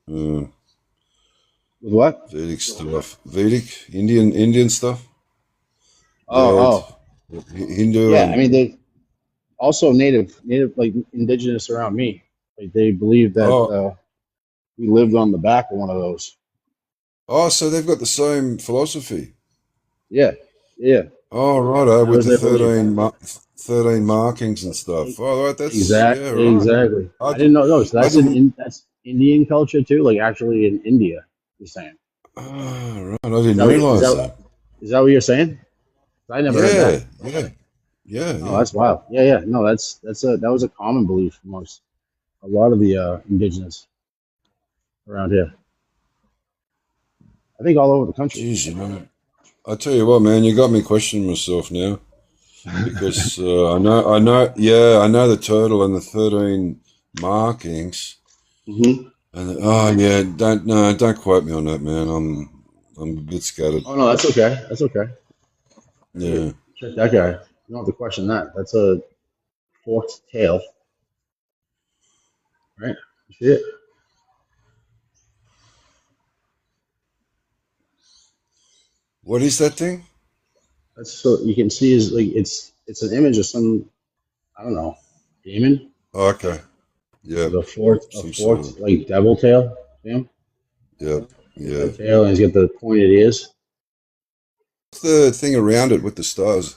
uh, With what? Vedic stuff, Vedic Indian stuff, Oh, world, oh, Hindu yeah. I and mean, they also native, like indigenous around me. Like they believe that oh we lived on the back of one of those. so they've got the same philosophy. Yeah, yeah. Oh righto, That with was the their belief. 13 markings and stuff. Oh right, that's yeah right. Exactly. I I didn't did, know. No, so I didn't. that's Indian culture too. Like actually in India, you're saying. Ah right, I didn't realize that. Is that what you're saying? I never heard Yeah, that. yeah, yeah, Oh, yeah. that's wild. Yeah, yeah. No, that was a common belief amongst a lot of the indigenous around here. I think all over the country. Jeez, I tell you what, man, you got me questioning myself now. Because I know the turtle and the 13 markings, Hmm. and oh yeah, don't quote me on that, man. I'm a bit scattered. Oh no, that's okay. That's okay. Hey, Yeah, check that guy. You don't have to question that. That's a forked tail, right? You see it? what is that thing? That's so you can see is like it's an image of some, I don't know, demon Oh, okay, yeah, with a some sort forked of like devil tail. See him? yeah, With yeah. that tail, and he's got the pointed ears. What's the thing around it with the stars?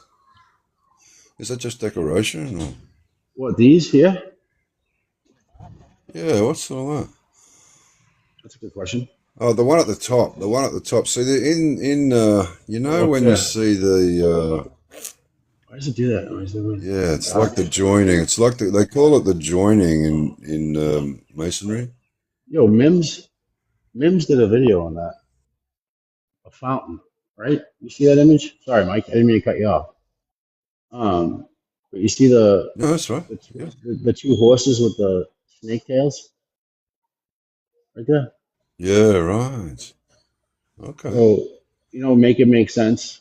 Is that just decoration? Or? What these here? Yeah, what's all that? That's a good question. Oh, the one at the top. The one at the top. See, in you Oh, know up when you there. see the Why does it do that? Why is it yeah, it's like dark? the joining. It's like they call it the joining in masonry. Yo, Mims did a video on that. A fountain, right? You see that image? Sorry, Mike. I didn't mean to cut you off. But you see No, that's right. the, Yeah. the two horses with the snake tails right there. Yeah. Right. Okay. So, make it make sense,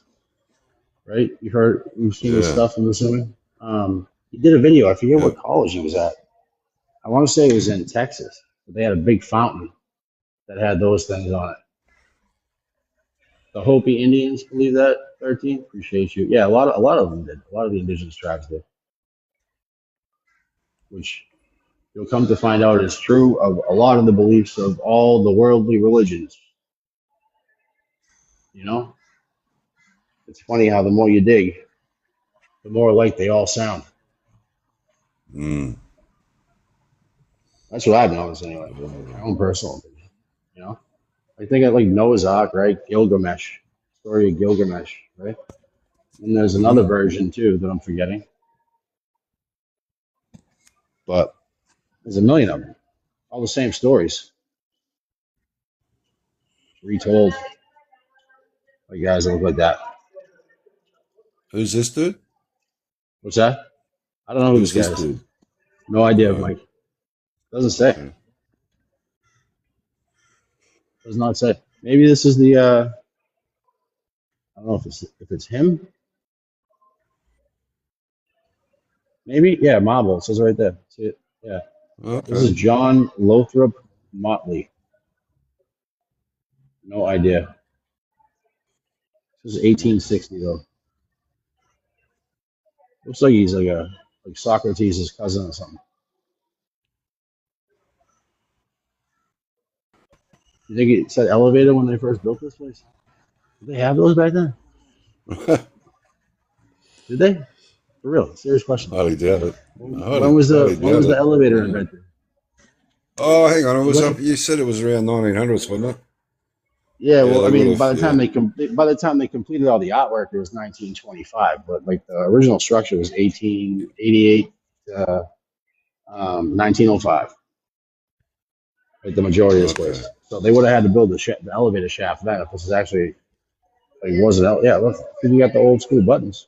right? You've seen this Yeah. stuff, I'm assuming. He did a video. I forget Yeah. what college he was at. I want to say it was in Texas. But they had a big fountain that had those things on it. The Hopi Indians believe that. 13. Appreciate you. Yeah, a lot of them did. A lot of the indigenous tribes did, which you'll come to find out is true of a lot of the beliefs of all the worldly religions. You know, it's funny how the more you dig, the more alike they all sound. Mm. That's what I've noticed anyway. My own personal opinion. You know, I think I like Noah's Ark, right? Gilgamesh, story of Gilgamesh, right? And there's another Mm-hmm. version too that I'm forgetting, but there's a million of them. All the same stories retold by guys that look like that. Who's this dude? What's that? I don't know who this Who's guy this is. dude? No idea, Right. Mike. Doesn't say. Okay. Does not say. Maybe this is the. I don't know if it's him. Maybe yeah. Marvel. It says right there. See it? Yeah. This is Okay. John Lothrop Motley. No idea. This is Mm. 1860 though. Looks like he's like Socrates' cousin or something. You think it said elevator when they first built this place? Did they have those back then? Did they? For real? Serious question. Highly doubt it. Highly When doubt was the it. elevator Yeah. invented? Oh, hang on. It was up. When? You said it was around 1900s, wasn't it? Yeah, Yeah, well, I they would mean, have. Yeah. by the time they completed all the artwork, it was 1925. But like the original structure was 1888, to 1905. Like the majority of this Okay. place. So they would have had to build the elevator shaft then. If this is actually like wasn't yeah, look, you got the old school buttons.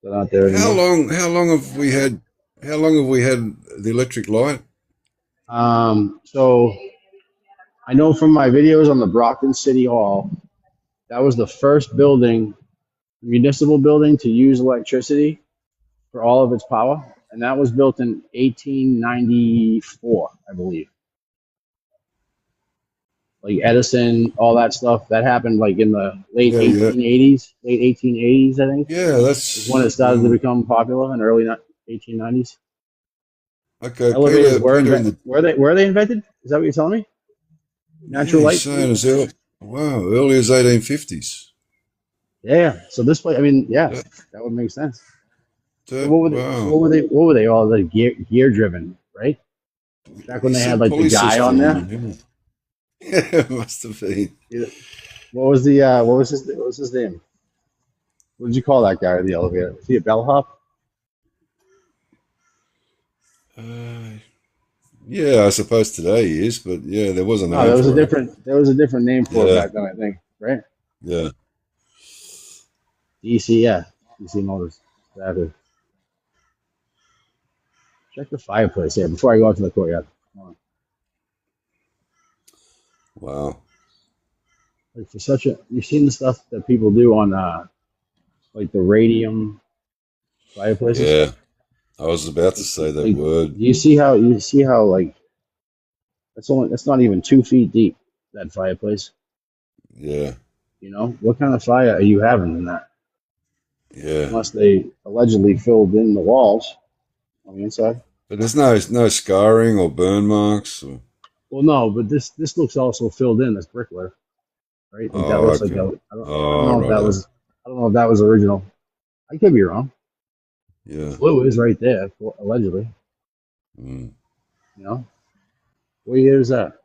They're not there How anymore. long? How long have we had? How long have we had the electric light? So I know from my videos on the Brockton City Hall, that was the first building, municipal building, to use electricity for all of its power, and that was built in 1894, I believe. Like Edison, all that stuff, that happened like in the late Yeah, yeah, 1880s, late 1880s, I think, yeah. is when it That's started to become popular in the early 1890s. okay. Elevators were Peter in invented. the Were they invented? Is that what you're telling me? yeah, Natural he's light? saying as early. Wow, early as 1850s. Yeah. So this place, I mean, yeah, That, that would make sense. So that what were they? So wow. what were they? What were they all? The gear driven, right? Back when He they had said like the pulley guy on system there. on him. Yeah, must have been. Yeah. What was his name? What did you call that guy in the elevator? Was he a bellhop? Uh, yeah, I suppose today he is, but yeah, there was a No, name for it. there was a different name for it Yeah, back then, I think, right? yeah. DC, yeah. DC Motors. Exactly. Check the fireplace here before I go out to the courtyard. Come on. Wow. Like for such a you've seen the stuff that people do on like the radium fireplaces? Yeah, I was about to Like, say that like word. you see how like that's not even 2 feet deep, that fireplace. Yeah, What kind of fire are you having in that? yeah. Unless they allegedly filled in the walls on the inside. But there's no scarring or burn marks. Or, Well, no, but this looks also filled in as bricklayer, right? Like that oh, looks like okay. a I don't Oh, know if that righto. was I don't know if that was original. I could be wrong. The Yeah. flue is right there, allegedly. Mm. You know, what year is that?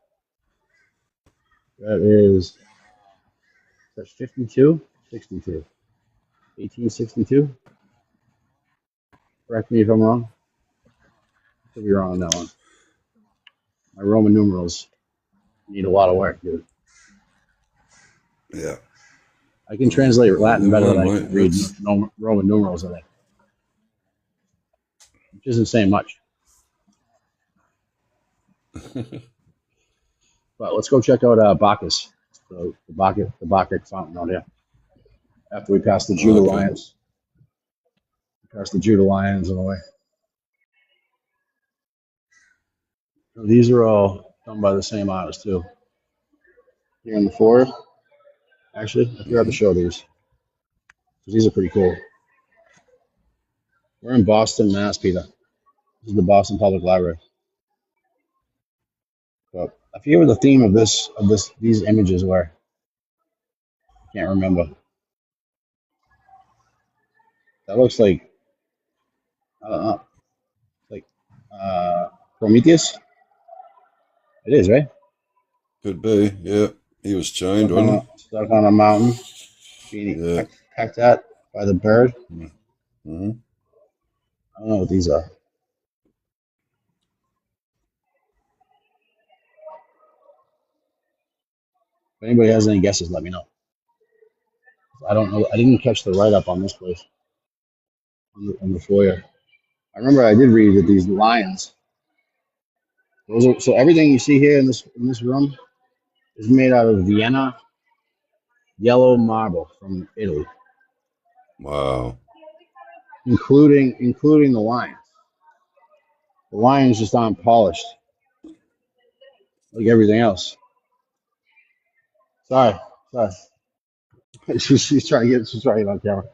That is that 52, 62, 1862. Correct me if I'm wrong. Could be wrong on that one. My Roman numerals need a lot of work, dude. Yeah. I can translate Well, Latin never better than mind, I can mate. read That's Roman numerals, I think, which isn't saying much. But let's go check out Bacchus, the Bacchic fountain out here. After we pass the Judah okay. Lions, pass the Judah Lions on the way. These are all done by the same artist too. Here in the forest, actually, I forgot to Hmm. show these because these are pretty cool. We're in Boston, Mass, Peter. This is the Boston Public Library. But I forget what the theme of these images were. I can't remember. That looks like I don't know, like Prometheus. It is, right? Could be. Yeah. He was chained, Stuck on wasn't a mountain, he? being Yeah. pecked at by the bird. Mm-hmm. I don't know what these are. If anybody has any guesses, let me know. I don't know. I didn't catch the write up on this place on the foyer. I remember I did read that these lions. So everything you see here in this room is made out of Vienna yellow marble from Italy, Wow. including the lions. The lions just aren't polished like everything else. Sorry, sorry. She's trying to get on camera.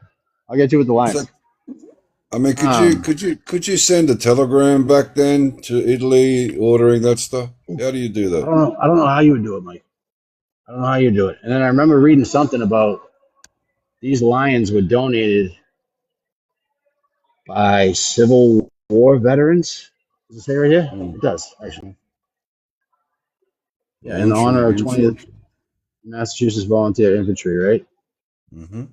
I'll get you with the So, lions. I mean, Um, could you send a telegram back then to Italy ordering that stuff? How do you do I that? don't know. I don't know how you would do it, Mike. I don't know how you do it. And then I remember reading something about these lions were donated by Civil War veterans. Does it say right here? Mm. It does, actually. Yeah, in honor of Infantry, 20th infantry. Massachusetts Volunteer Infantry, right? Mm-hmm.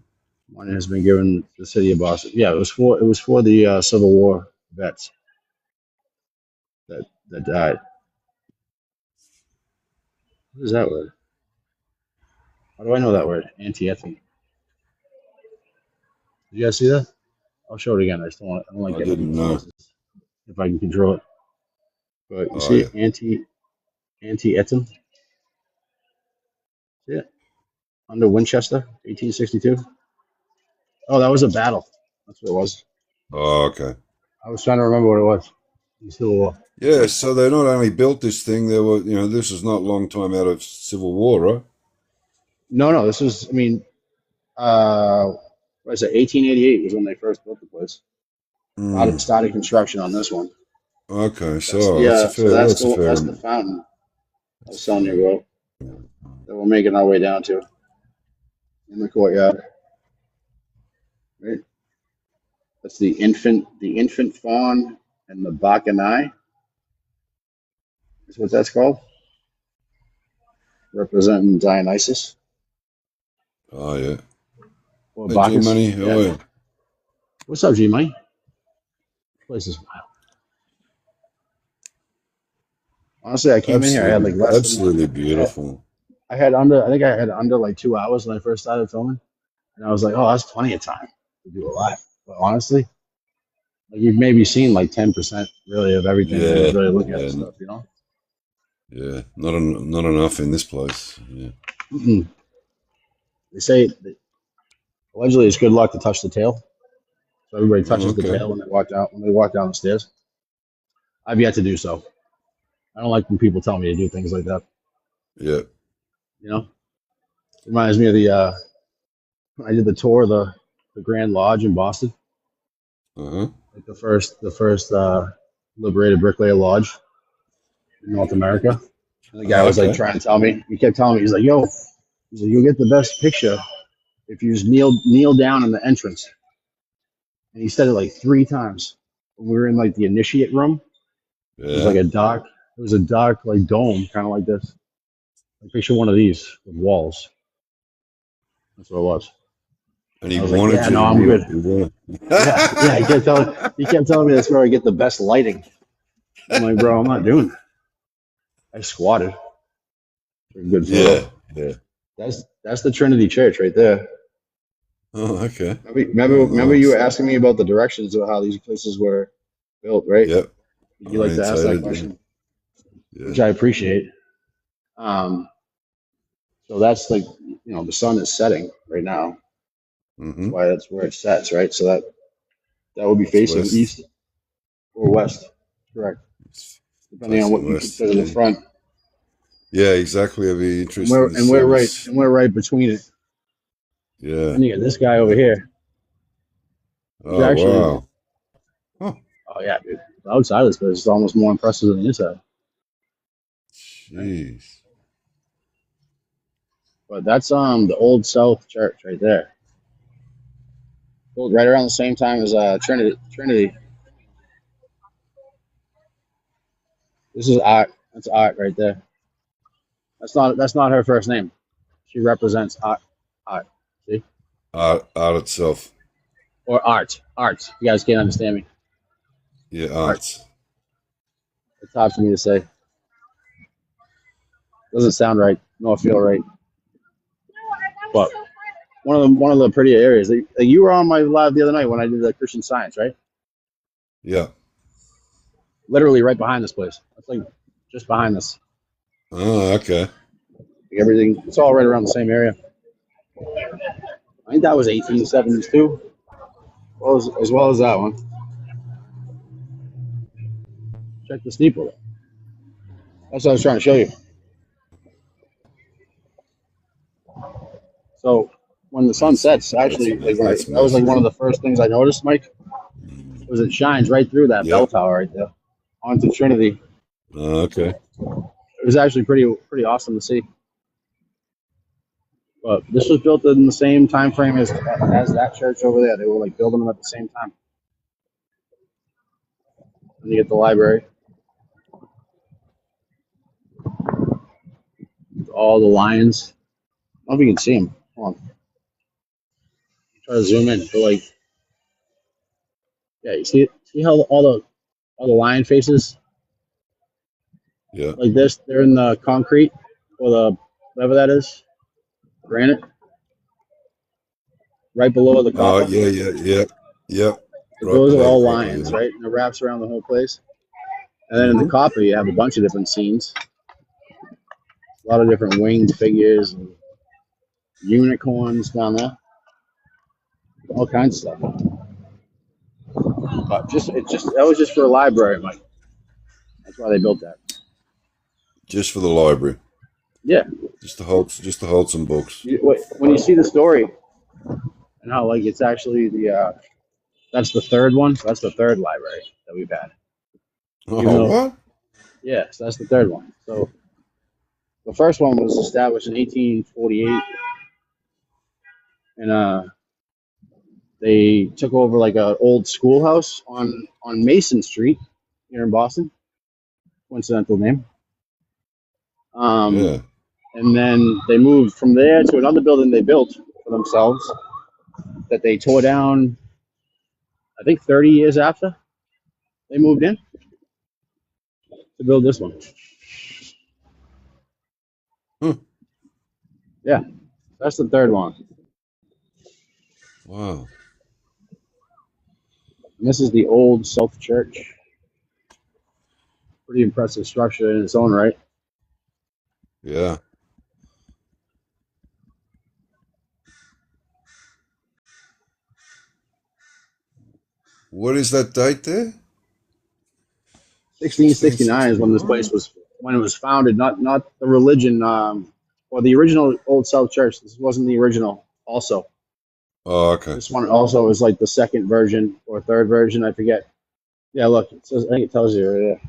One has been given to the city of Boston. Yeah, it was for the Civil War vets that died. What is that word? How do I know that word? Anti-ethnic. Did you guys see that? I'll show it again. I just don't want. I don't like I getting didn't people's know. faces. if I can control it. But you Oh see yeah. it, anti-Eton. See it under Winchester, 1862. Oh, that was a battle. That's what it was. Oh, okay. I was trying to remember what it was. Civil War. Yeah, so they not only built this thing, they were, this is not a long time out of Civil War, right? No, no, this was. I mean, what is it? 1888 was when they first built the place. Mm. Started construction on this one. Okay, That's so the that's a so fair, that's a fair, that's the fountain I that's was a telling fair. you about that we're making our way down to in the courtyard. Right, that's the infant fawn and the Bacchanae is what that's called, representing Dionysus Oh yeah. or Hey, G Bacchus. Money, how Yeah. are you? What's up, G Money? Place is wild. Honestly, I came in here. I had Absolutely, like less than. absolutely I, beautiful. I had under. I think I had under like 2 hours when I first started filming, and I was like, "Oh, that's plenty of time to do a live." But honestly, like you've maybe seen like 10% really of everything when you Yeah, really look at yeah, the stuff, you know? yeah. Not enough in this place. Yeah. Mm-mm. They say that allegedly it's good luck to touch the tail. So everybody Oh, touches the okay. tail when they walk down the stairs. I've yet to do so. I don't like when people tell me to do things like that. Yeah. You know, reminds me of the I did the tour of the Grand Lodge in Boston, Uh-huh. like the first liberated bricklayer lodge in North America. And the guy Oh, was like okay. trying to tell me. He kept telling me, he's like, "Yo, he's like, you'll get the best picture if you just kneel down in the entrance." And he said it like 3 times. When we were in like the initiate room, it was like Yeah. a dark. It was a dark like dome, kind of like this. Like picture one of these with walls. That's what it was. And I he was like, wanted yeah, you no, to I'm kneel. good. He wanted. Yeah, yeah. He kept telling me that's where I get the best lighting. I'm like, bro, I'm not doing that. I squatted for a good Yeah. photo. Yeah. That's the Trinity Church right there. Oh, okay. Oh, Remember you were nice. asking me about the directions of how these places were built, right? Yep. You like to ask that Orientated. Yeah. question, Yeah. which I appreciate. Um, so that's like, the sun is setting right now. That's Mm-hmm. why that's where it sets, right? So that would be It's facing west. east or west, correct, It's depending on what facing you west. consider the Yeah. front. Yeah. Exactly. It'd be And interesting we're to and see we're right this. and we're right between it. Yeah. And you got this guy over Yeah. here. He's Oh actually, wow. Huh. oh yeah, dude. The outside of this place is almost more impressive than the inside, right? Jeez. But that's the Old South Church right there. Built right around the same time as Trinity. Trinity. This is Art. That's Art right there. That's not her first name. She represents Art. Art. See? Art itself. Or Art. Art. You guys can't understand me. Yeah. Art. Arts. It's hard for me to say. Doesn't sound right, nor feel right. But one of the prettier areas. Like, you were on my live the other night when I did the Christian Science, right? Yeah. Literally right behind this place. That's like just behind this. Oh, okay. Like everything. It's all right around the same area. I think that was 1870s too, as well as that one. Check the steeple. That's what I was trying to show you. So when the sun That's sets, actually, like that's that was like one massive. of the first things I noticed, Mike, was it shines right through that bell Yep. tower right there onto Trinity. Oh, okay. It was actually pretty awesome to see. But this was built in the same time frame as that church over there. They were like building them at the same time. And you get the library, all the lions. I don't know if you can see them. Hold on, try to zoom in. But like, yeah, you see how all the lion faces Yeah. like this? They're in the concrete or the whatever that is, granite, right below the Oh, copper. yeah, yeah, yeah. Yep. The Right doors are below the all copper, lions, yeah. right? And it wraps around the whole place. And then in the Mm-hmm. copper, you have a bunch of different scenes, a lot of different winged figures and unicorns down there, all kinds of stuff. But that was just for a library, Mike. That's why they built that. Just for the library. Yeah. Just to hold some books. When you see the story and how like it's actually that's the third one. So that's the third library that we've had. Even Oh, though, what? yeah, so that's the third one. So the first one was established in 1848, and they took over like an old schoolhouse on Mason Street here in Boston. Coincidental name. Yeah. And then they moved from there to another building they built for themselves that they tore down. I think 30 years after they moved in to build this one. Huh. Yeah, that's the third one. Wow. And this is the old South Church. Pretty impressive structure in its own right. Yeah. What is that date there? 1669 is when this 1669? place was when it was founded. Not the religion or the original Old South Church. This wasn't the original. Also, Oh, okay. this one also is like the second version or third version. I forget. Yeah, look, it says I think it tells you right there.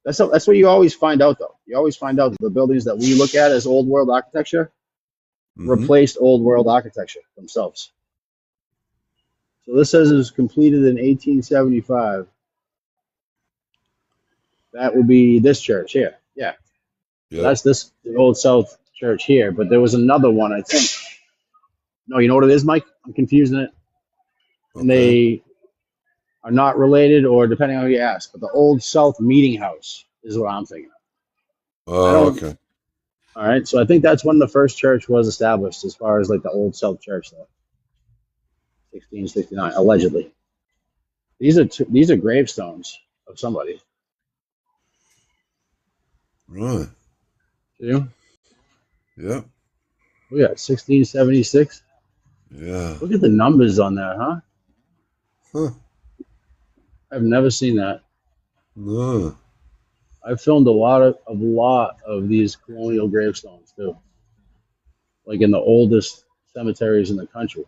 That's what you always find out though. You always find out that the buildings that we look at as old world architecture Mm-hmm. replaced old world architecture themselves. So this says it was completed in 1875. That would be this church here. Yeah. So Yep. that's the old South church here. But there was another one, I think. No, you know what it is, Mike? I'm confusing it. And Okay. they are not related, or depending on who you ask. But the old South Meeting House is what I'm thinking of. I Oh, don't. okay. All right. So I think that's when the first church was established, as far as like the old South church, though. 1669, allegedly. These are gravestones of somebody. Right. See? Oh Yep. yeah, 1676. Yeah. Look at the numbers on that, huh? Huh. I've never seen that. No. I've filmed a lot of these colonial gravestones too, like in the oldest cemeteries in the country.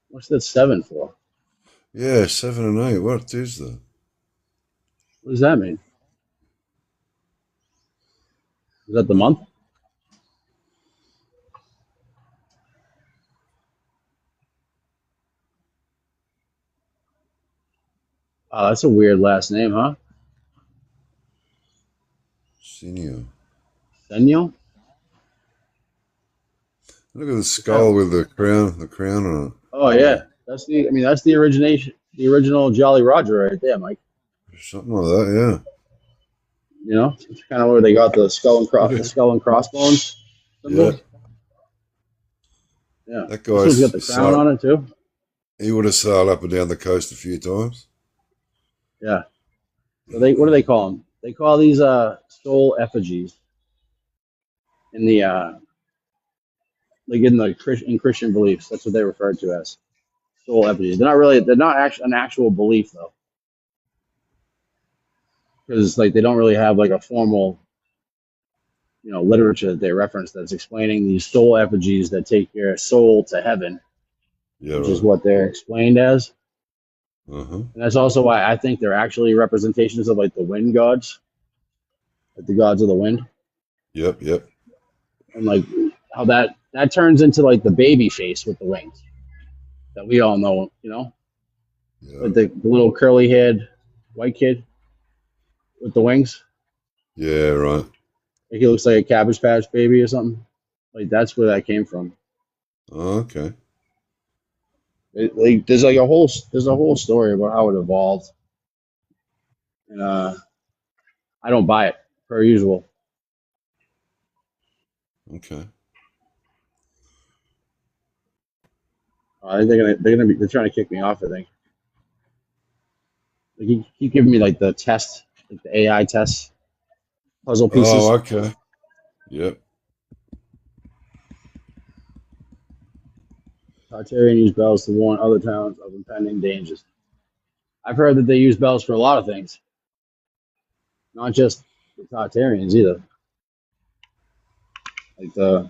What's that seven for? Yeah, 7 and 8. What is that? What does that mean? Is that the Huh. month? Oh, that's a weird last name, huh? Senior. Senyo? Look at the What's that? skull with the crown on it. Oh Yeah. yeah, that's the origination, the original Jolly Roger right there, Mike. Something like that, You know, it's kind of where they got the yeah. skull and crossbones Yeah. symbol. Yeah, That this one's got guy's the crown sailed, on it too. he would have sailed up and down the coast a few times. Yeah. So what do they call them? They call these soul effigies in the like in Christian beliefs. That's what they refer to as soul effigies. They're not actually an actual belief though, because like they don't really have like a formal literature that they reference that's explaining these soul effigies that take your soul to heaven, Yeah, which is right. what they're explained as. Uh-huh. And that's also why I think they're actually representations of like the wind gods, like the gods of the wind, Yep, yep. and like how that turns into like the baby face with the wings that we all know, Yeah. like the little curly haired white kid with the wings. Yeah, right. Like he looks like a Cabbage Patch baby or something. Like that's where that came from. Oh, okay. Like there's a whole story about how it evolved, and I don't buy it per usual. Okay. I think they're trying to kick me off. I think they keep giving me like the test, like the AI test puzzle Oh, pieces. okay. Yep. Tartarian use bells to warn other towns of impending dangers. I've heard that they use bells for a lot of things, not just the Tartarians either. Like the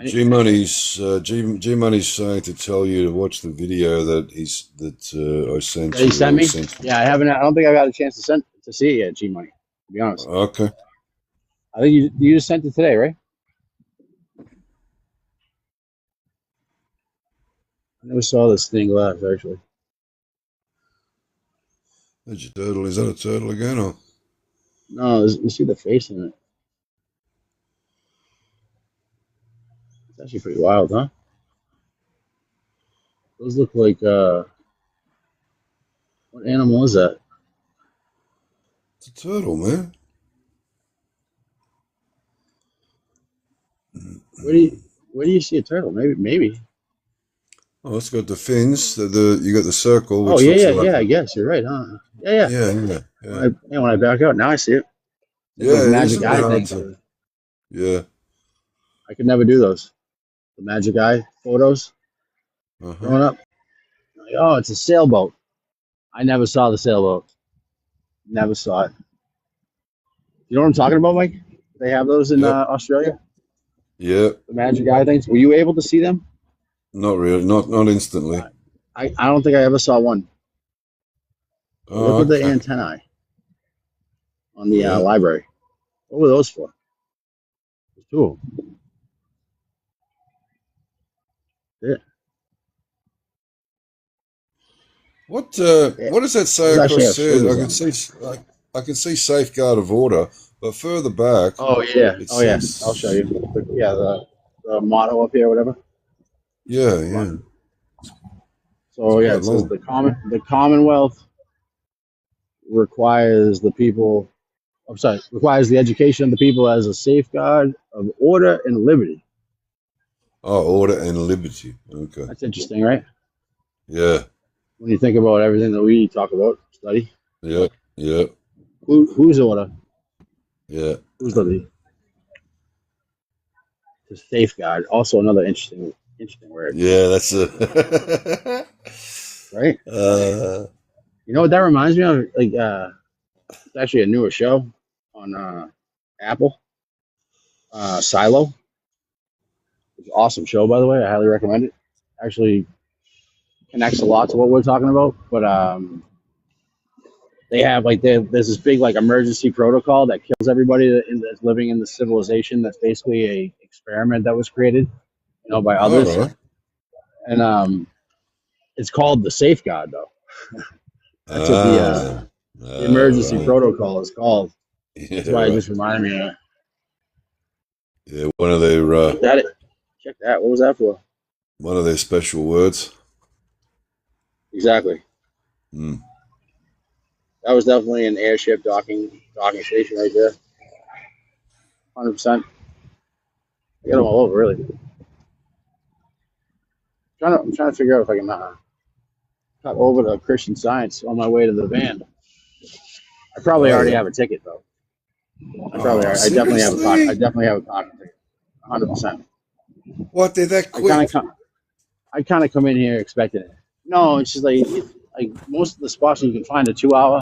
any, G Money's saying to tell you to watch the video that I that sent he you sent or he me. sent me. Yeah, I haven't. I don't think I've had a chance to see it yet. G Money, to be honest. Okay. I think you just sent it today, right? I never saw this thing left actually. There's your turtle. Is that a turtle again or? No, you see the face in it. It's actually pretty wild, huh? Those look like what animal is that? It's a turtle, man. Where do you where do you see a turtle? Maybe. Oh, it's got the fins. You got the circle, Oh which yeah, looks yeah, like yeah. I guess you're right, huh? Yeah. yeah, yeah, yeah, When I back out, now I see it. It's yeah. those It magic isn't eye hard things. to. Yeah. I could never do those. The magic eye photos Uh huh. growing up. Like, oh, it's a sailboat. I never saw the sailboat. Never saw it. You know what I'm talking about, Mike? They have those in Yep. Australia. Yeah. The magic eye things. Were you able to see them? Not really. Not instantly. I don't think I ever saw one. But look Oh, at the okay. antennae on the Yeah. library. What were those for? There's two of them. Yeah. Yeah. What does that say Those actually across have there? sugars on them. I can see safeguard of order, but further back Oh yeah. it Oh yeah. I'll show says you. Yeah, the motto up here, whatever. yeah, Hold yeah. on. It's So yeah, quite it says long. the Commonwealth requires the people. I'm sorry, requires the education of the people as a safeguard of order and liberty. Oh, order and liberty. Okay. That's interesting, right? Yeah. When you think about everything that we talk about, study, Yeah. Yeah. who's order, Yeah. who's liberty, to safeguard. Also, another interesting word, Yeah, that's a right? uh You know what that reminds me of? Like, it's actually a newer show on Apple. Silo. It's an awesome show, by the way. I highly recommend it. Actually, connects a lot to what we're talking about. But they have like there's this big like emergency protocol that kills everybody that's living in the civilization. That's basically a experiment that was created, by all others, right. and it's called the safeguard though. That's what Ah. the emergency Right. protocol is called. Yeah, That's why it right. just reminded me of it. Yeah, Check that. What was that for? one of their special words. Exactly. Mm. That was definitely an airship docking station right there. 100%. I got them all over, really. I'm trying to figure out if I can cut over to Christian Science on my way to the van. I probably Oh already yeah. have a ticket though. Oh, I definitely have I seriously? definitely have a parking ticket. 100%. What, they're that I kind quick? of come in here expecting it. No, it's just like most of the spots you can find a 2 hour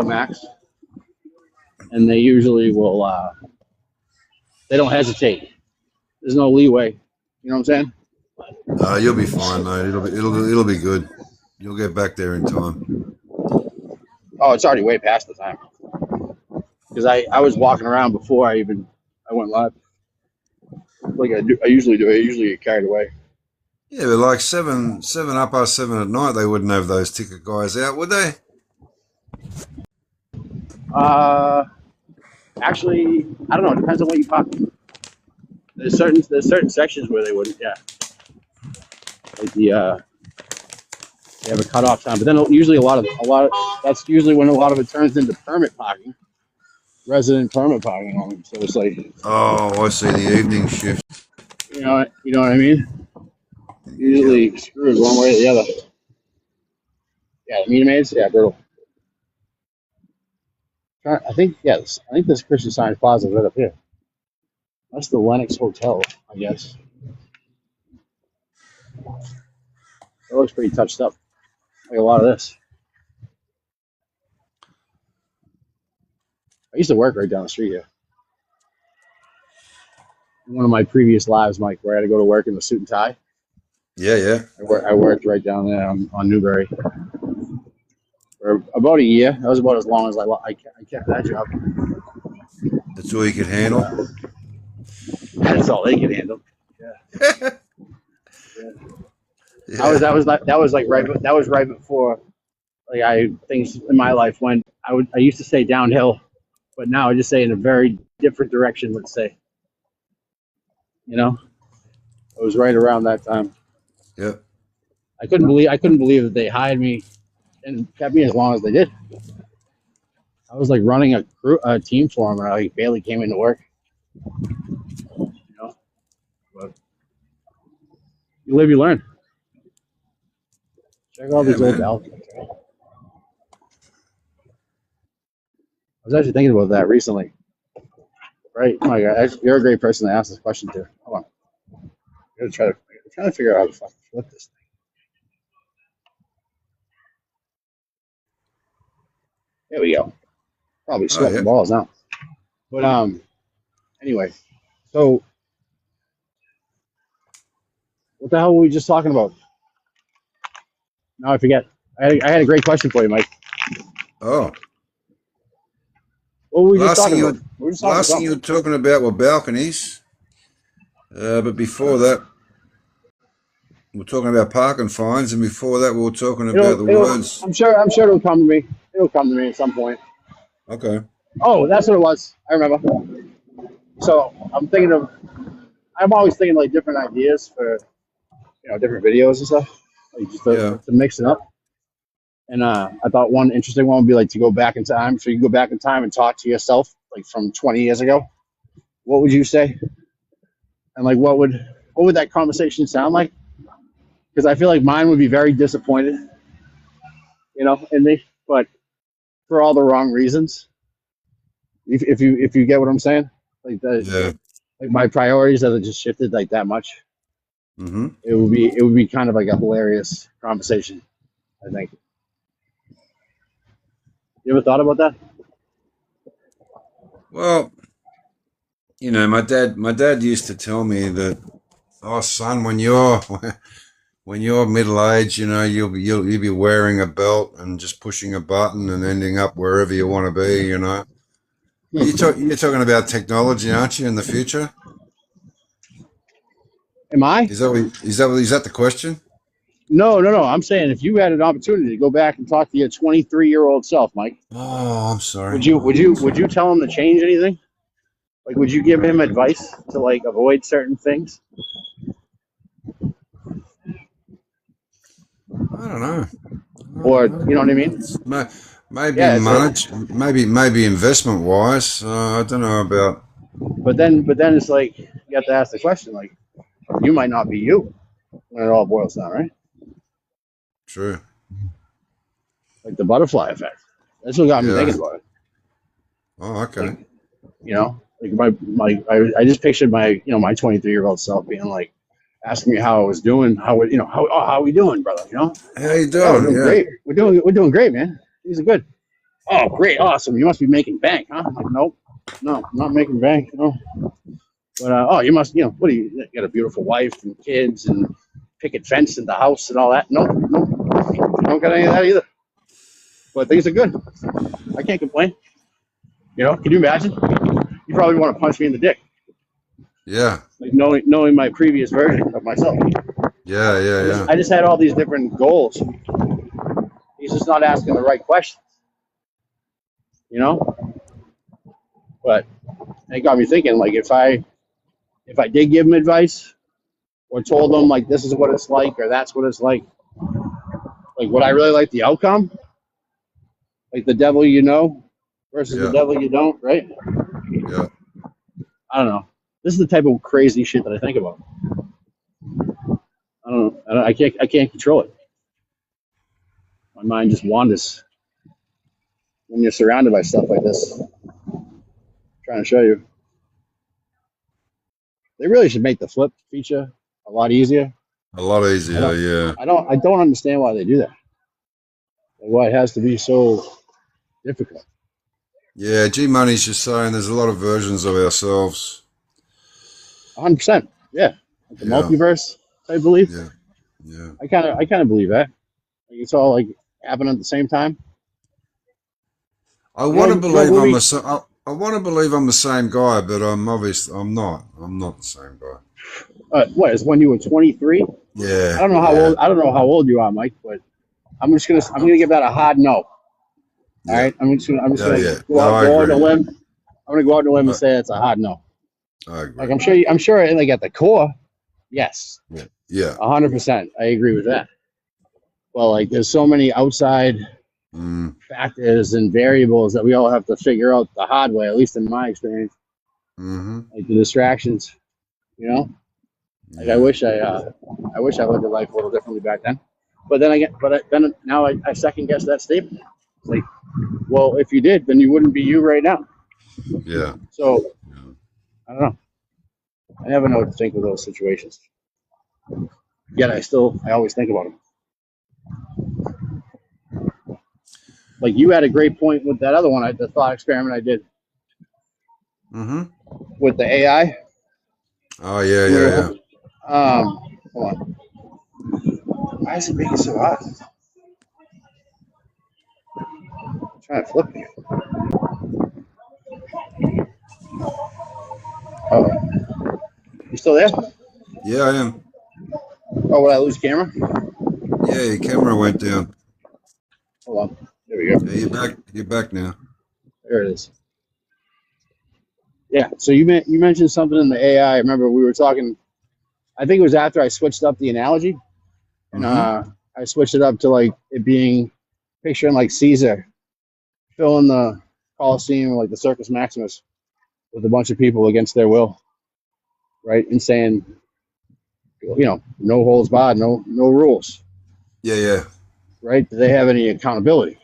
max, and they usually will. They don't hesitate. There's no leeway. You know what I'm saying? You'll be fine, mate. It'll be good. You'll get back there in time. Oh, it's already way past the time because I was walking around before I went live. Like I usually do. I usually get carried away. Yeah, but like seven up past 7 at night, they wouldn't have those ticket guys out, would they? Uh, Actually, I don't know. It depends on what you park. There's certain sections where they wouldn't. Yeah, like they have a cutoff time. But then usually that's usually when a lot of it turns into permit parking, resident permit parking only. So it's like Oh, I see the evening shift. You know what I mean? Yep. Usually screwed one way or the other. Yeah, the meter maids. Yeah, brutal. I think yes. I think this Christian Science Plaza is right up here. That's the Lennox Hotel, I guess. It looks pretty touched up. Like a lot of this. I used to work right down the street here. One of my previous lives, Mike, where I had to go to work in a suit and tie. Yeah, yeah. I worked right down there on Newbury for about a year. That was about as long as I kept that job. That's all you could But, handle. that's all they could handle. Yeah, yeah. Yeah. That was like right. That was right before like things in my life went. I used to say downhill, but now I just say in a very different direction. Let's say, you know, it was right around that time. Yep. I couldn't believe that they hired me and kept me as long as they did. I was like running a team for them, and I like, barely came into work. You know, but you live, you learn. Check out Yeah, these old man. balconies. I was actually thinking about that recently. Right, oh my God, you're a great person to ask this question to. Hold on, I'm trying to figure out how to fucking flip this thing. There we go. Probably Oh, sweating yeah. balls now. But anyway, so what the hell were we just talking about? Now I forget. I had a great question for you, Mike. Oh, What were we just last thing talking you about? were, We were just talking about last thing you something. were talking about were balconies. But before that, we were talking about parking fines, and before that, we were talking about the It'll. words. I'm sure it'll come to me. It'll come to me at some point. Okay. Oh, that's what it was. I remember. So I'm thinking of. I'm always thinking like different ideas for different videos and stuff, like just Yeah. to mix it up. And I thought one interesting one would be like to go back in time. So you go back in time and talk to yourself like from 20 years ago. What would you say? And like what would that conversation sound like? Because I feel like mine would be very disappointed, in me, but for all the wrong reasons. If you get what I'm saying, like Yeah. like my priorities that have just shifted like that much. Mm-hmm. It would be kind of like a hilarious conversation. I think. You ever thought about that? Well, my dad used to tell me that, oh, son, when you're middle aged, you'll be wearing a belt and just pushing a button and ending up wherever you want to be. You're talking about technology, aren't you, in the future? Am I? Is that the question? No, no, no. I'm saying if you had an opportunity to go back and talk to your 23-year-old self, Mike, Oh, I'm sorry. would you tell him to change anything? Like, would you give him advice to like avoid certain things? I don't know. I Or don't you know what I know. mean? Maybe Yeah. It's a, maybe investment wise. I don't know about. but then it's like you have to ask the question. Like, you might not be you when it all boils down, right? True. Like the butterfly effect. That's what got me Yeah. thinking about it. Oh, okay. Like, like I just pictured my 23-year-old self being like asking me how I was doing, how are we doing, brother? How you Like, oh, we're doing? doing Yeah. great. We're doing great, man. These are good. Oh, great, awesome. You must be making bank, huh? I'm like, nope, no, I'm not making bank. But oh, you must, what do you got a beautiful wife and kids and picket fence in the house and all that? Nope, nope, don't got any of that either. But things are good. I can't complain. Can you imagine? You probably want to punch me in the dick, Yeah. like knowing my previous version of myself. Yeah. Yeah. Yeah. I just had all these different goals. He's just not asking the right questions, you know. But it got me thinking, like if I did give him advice or told him like this is what it's like or that's what it's like would I really like the outcome? Like the devil versus the Yeah. devil you don't, right? Yeah. I don't know. This is the type of crazy shit that I think about. I can't control it. My mind just wanders when you're surrounded by stuff like this. I'm trying to show you. They really should make the flip feature a lot easier. A lot I easier, don't, yeah. I don't understand why they do that. Like why it has to be so difficult. Yeah, G Money's just saying there's a lot of versions of ourselves. 100%. Yeah, like the Yeah, multiverse type belief. yeah, yeah. I kind of believe that. Like it's all like happening at the same time. I want to You know what believe movie? I want to believe I'm the same guy, but I'm not. I'm not the same guy. What is when you were 23? I Yeah, don't know how yeah, old. I don't know how old you are, Mike. But I'm uh, gonna give that a hard no. All yeah, right. I'm just yeah, gonna yeah. No, I go out on a agree. limb. I'm gonna go out on a limb and I, say it's a hard no. I Like agree. I'm sure like at the core, yes, Yeah, yeah. 100%. I agree with that. Well, like there's so many outside Mm, factors and variables that we all have to figure out the hard way. At least in my experience, mm-hmm. like the distractions. You know, like Yeah, I wish I lived a life a little differently back then. But then then now I second guess that statement. It's like, well, if you did, then you wouldn't be you right now. yeah, So yeah. I don't know. I never know what to think of those situations. Yet I always think about them. Like you had a great point with that other one, the thought experiment I did Mm-hmm. with the AI. Oh, yeah, We yeah, were, yeah. hold on. Why is it making so hot? I'm trying to flip you. Oh, you still there? Yeah, I am. Oh, would I lose camera? Yeah, your camera went down. Hold on. There we go. Yeah, you're back. You're back now. There it is. Yeah. So you mentioned something in the AI. I remember we were talking. I think it was after I switched up the analogy, and Mm-hmm. I switched it up to like it being picturing like Caesar filling the Colosseum, like the Circus Maximus, with a bunch of people against their will, right? And saying, no holds barred, no rules, Yeah, yeah. right? Do they have any accountability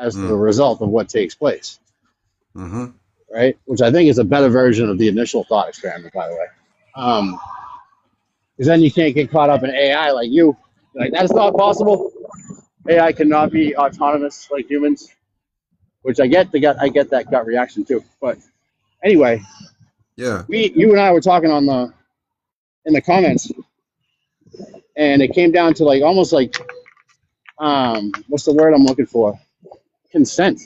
as to the Mm. result of what takes place, Mm-hmm. right? Which I think is a better version of the initial thought experiment, by the way. Because then you can't get caught up in AI like you. Like that's not possible. AI cannot be autonomous like humans, which I get that gut reaction too. But anyway, Yeah. you and I were talking on the in the comments, and it came down to like almost like what's the word I'm looking for? Consent,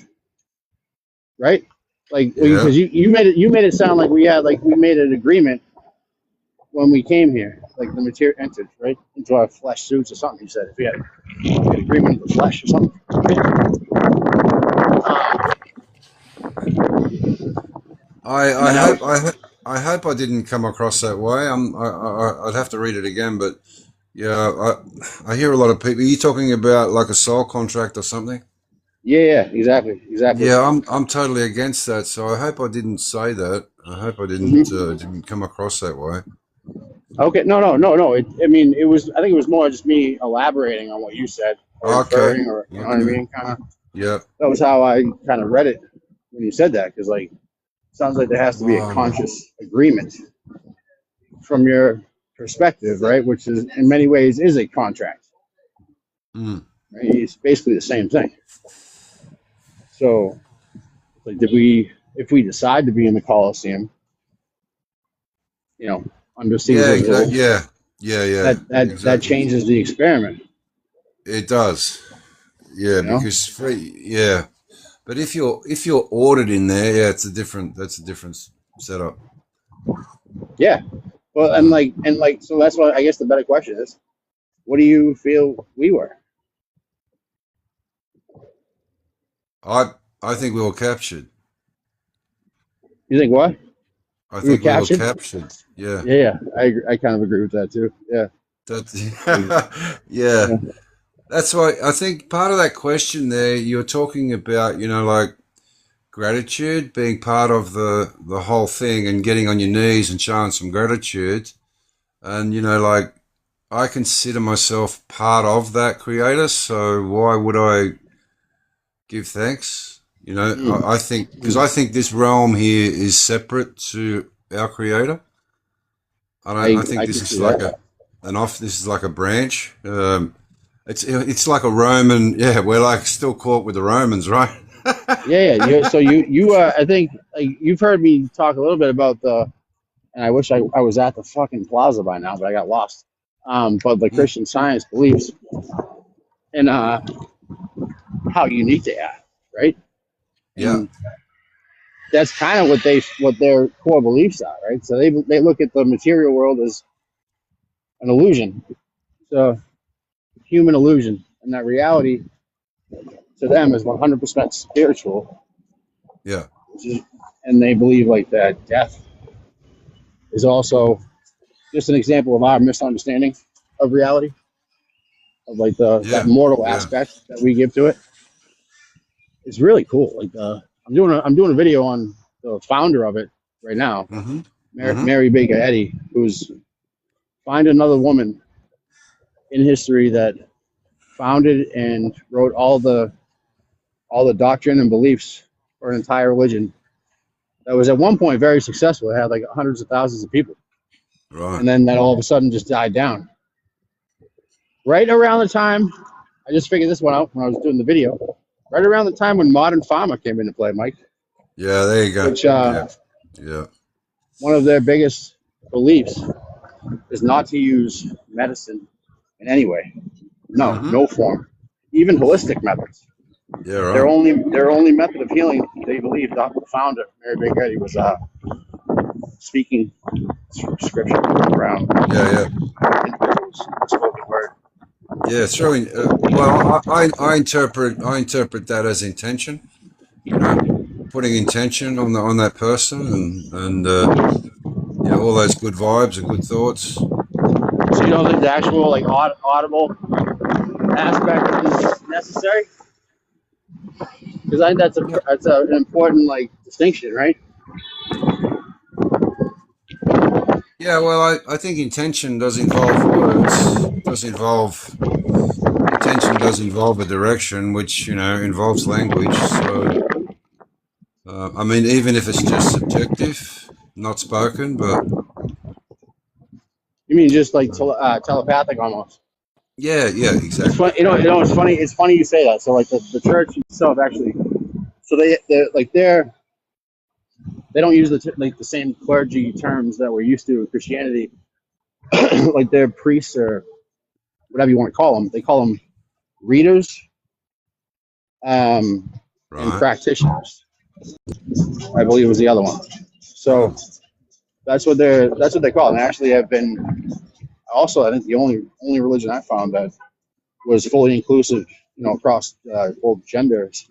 right? Like Yeah. because you made it sound like we made an agreement when we came here, like the material entered right into our flesh suits or something. You said if we had an agreement with the flesh or something. And I then hope I hope I didn't come across that way. I'd have to read it again, but yeah, I hear a lot of people. Are you talking about like a soul contract or something? yeah, exactly. Yeah, I'm totally against that. So I hope I didn't say that. I hope I Hmm. didn't come across that way. Okay, no. I mean, it was. I think it was more just me elaborating on what you said or Okay. inferring, or you know what I Okay. mean. Kind of. Yeah. That was how I kind of read it when you said that, because like, it sounds like there has to be a Um. conscious agreement from your perspective, right? Which is in many ways is a contract. Mm. Right? It's basically the same thing. So, like, if we decide to be in the Colosseum, you know, under Yeah. Caesar's rule, Yeah. Yeah. Yeah. that Exactly. changes the experiment. It does. Yeah, You know. because free. Yeah, but if you're ordered in there, yeah, it's a different. That's a different setup. Yeah. Well, Mm. and like, so that's what I guess the better question is: what do you feel we were? I I think we were captured. You think what? I We were think we were captured? captured. Yeah, Yeah. I kind of agree with that too. Yeah. that's Like, yeah. yeah. That's why I think part of that question there you're talking about, like gratitude being part of the whole thing and getting on your knees and showing some gratitude, and like I consider myself part of that creator, so why would I give thanks? You know, Mm. I think because I think this realm here is separate to our creator. I think I this can is see like that. this is like a branch. It's like a Roman. Yeah, we're like still caught with the Romans, right? Yeah, yeah. So you I think like you've heard me talk a little bit about the, and I wish I was at the fucking plaza by now, but I got lost. But the Mm, Christian Science beliefs and how unique they are, right? yeah, And that's kind of what their core beliefs are, right? So they look at the material world as an illusion, so human illusion, and that reality to them is 100% spiritual, yeah, which is, and they believe like that death is also just an example of our misunderstanding of reality, of like the that yeah, mortal yeah. aspect that we give to it. It's really cool. Like I'm doing a video on the founder of it right now, Mm-hmm. Mm-hmm. Mary Baker Eddy, who's find another woman in history that founded and wrote all the doctrine and beliefs for an entire religion that was at one point very successful. It had like hundreds of thousands of people, Right. and then that all of a sudden just died down. Right around the time I just figured this one out when I was doing the video. Right around the time when modern pharma came into play, Mike, Yeah. There you go. which Yeah. Yeah. one of their biggest beliefs is not to use medicine in any way. No, Mm-hmm. no form, even holistic methods. Yeah. Right. Their only method of healing, they believe, the founder Mary Baker Eddy was speaking scripture around Yeah. Yeah. individuals, spoken word. Yeah. Throwing. Well, I interpret that as intention. You know, putting intention on that person and all those good vibes and good thoughts. So you don't think the actual like audible aspect is necessary? Because I think Yeah. that's an important like distinction, right? Yeah. Well, I think intention does involve words. Does involve intention does involve a direction, which involves language. So, I mean, even if it's just subjective, not spoken, but You mean just like um, telepathic almost? yeah, yeah, It's exactly. funny, it's funny. It's funny you say that. So like the church itself actually, so they don't use like the same clergy terms that we're used to in Christianity. Like they're priests or whatever you want to call them. They call them readers um, and Right. practitioners. I believe was the other one. So Mm, that's what they call it. And they actually have been also I think the only religion I found that was fully inclusive, across both genders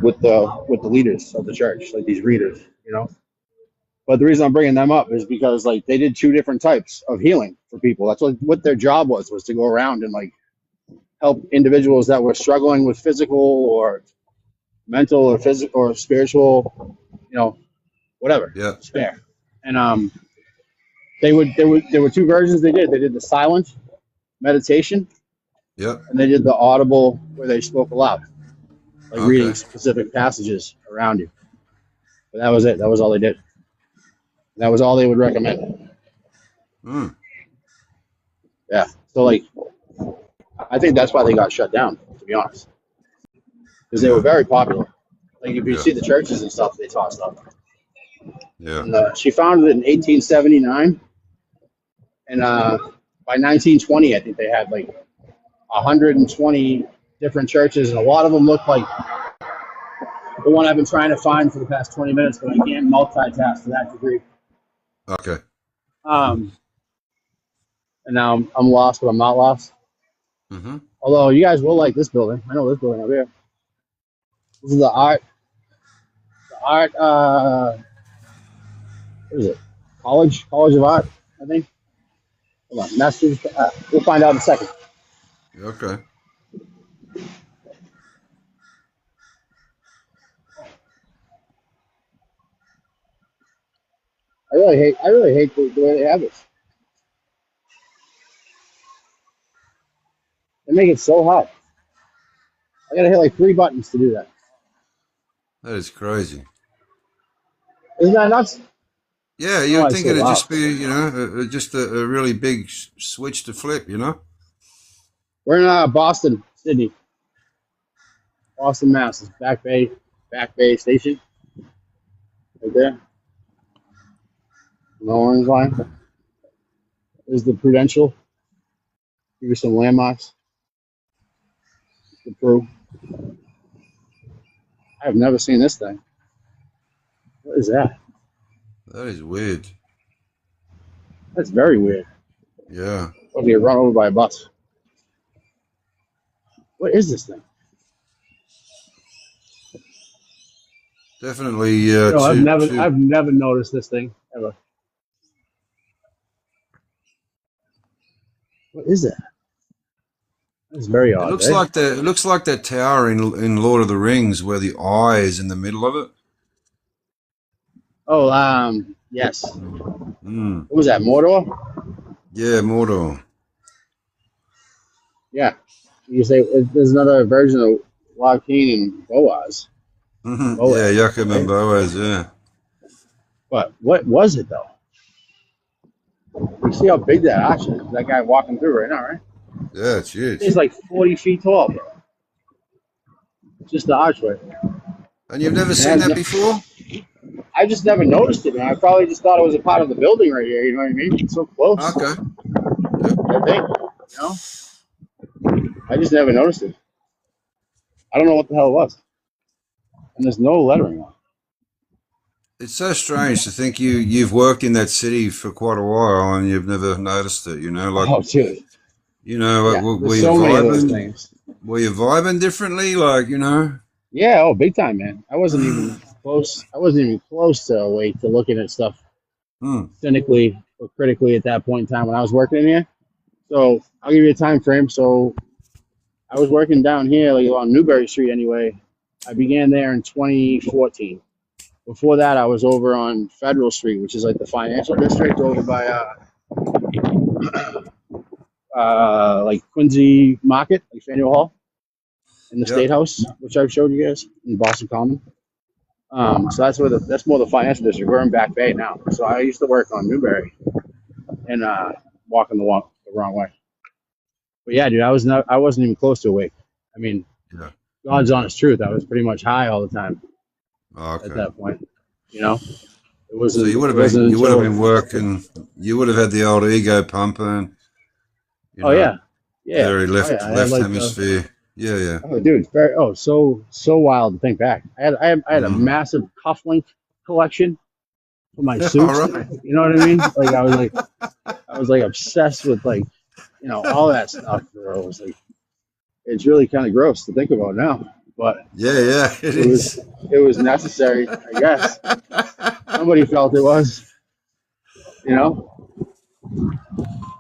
with the leaders of the church, like these readers, you know. But the reason I'm bringing them up is because like they did two different types of healing for people. That's what their job was to go around and like help individuals that were struggling with physical or mental or physical or spiritual, whatever, yeah. despair. And there were two versions they did. They did the silent meditation Yep. and they did the audible where they spoke aloud, like reading Okay. specific passages around you. But that was it. That was all they did. That was all they would recommend. Mm, Yeah. So like I think that's why they got shut down, to be honest, because they were yeah. very popular. Like if you Yeah. see the churches and stuff, they taught stuff. Yeah. And she founded it in 1879, and by 1920, I think they had like 120 different churches, and a lot of them look like the one I've been trying to find for the past 20 minutes, but I can't multitask to that degree. Okay. Um, and now I'm lost, but I'm not lost. Mm-hmm. Although you guys will like this building. I know this building over here. This is the art. What is it? College of Art, I think. Hold on, Masters. We'll find out in a second. Okay. I really hate the way they have this. They make it so hard. I gotta hit like 3 buttons to do that. That is crazy. Isn't that nuts? Yeah, Oh, you'd I think say, it'd wow. just be, just a really big switch to flip, you know? We're in Boston, Sydney, Boston, Mass. It's Back Bay Station, right there. The orange line. There's the Prudential. Give you some landmarks. The Pru. I have never seen this thing. What is that? That is weird. That's very weird. Yeah. What if you get run over by a bus? What is this thing? Definitely No, two. I've never noticed this thing ever. What is that? That's very It odd, looks eh? like that tower in Lord of the Rings where the eye is in the middle of it. Oh, yes. Mm. What was that? Mordor? Yeah, Mordor. Yeah. You say there's another version of Joaquin and Boaz. Yeah, Boaz, Jacob and right? Boaz, yeah. But what was it though? You see how big that arch is? That guy walking through right now, right? Yeah, it's He's huge. like 40 feet tall, bro. Just the archway. And you've never And seen that before? I just never noticed it, man. I probably just thought it was a part of the building right here. You know what I mean? It's so close. Okay. Yep. I think. You know, I just never noticed it. I don't know what the hell it was, and there's no lettering on it. It's so strange to think you've worked in that city for quite a while and you've never noticed it, like, Oh, dude. like, Yeah, were there's you so many of those vibing? things. Were you vibing differently? Like. Yeah, oh, big time, man. I wasn't even close. I wasn't even close to awake to looking at stuff Hmm. cynically or critically at that point in time when I was working in here. So I'll give you a time frame. So I was working down here, like on Newberry Street, anyway. I began there in 2014. Before that, I was over on Federal Street, which is like the financial district over by like Quincy Market, like Faneuil Hall, in the State Yep. House, which I've showed you guys in Boston Common. So that's more the financial district. We're in Back Bay now. So I used to work on Newberry and walking the wrong way. But yeah, dude, I wasn't even close to awake. I mean, Yeah. God's honest truth. I was pretty much high all the time at Okay. that point. You know, it So wasn't it wasn't you would have until been working. You would have had the old ego pumping. You oh know, yeah, yeah, very oh yeah. I had left like hemisphere. Yeah, yeah. oh dude, so wild to think back. I had a Mm. massive cufflink collection for my All suits. right. You know what I mean? Like I was like obsessed with like all that stuff. Bro. It was like it's really kind of gross to think about now, but Yeah, yeah. It it was is. it was necessary, I guess. Somebody felt it was, you know.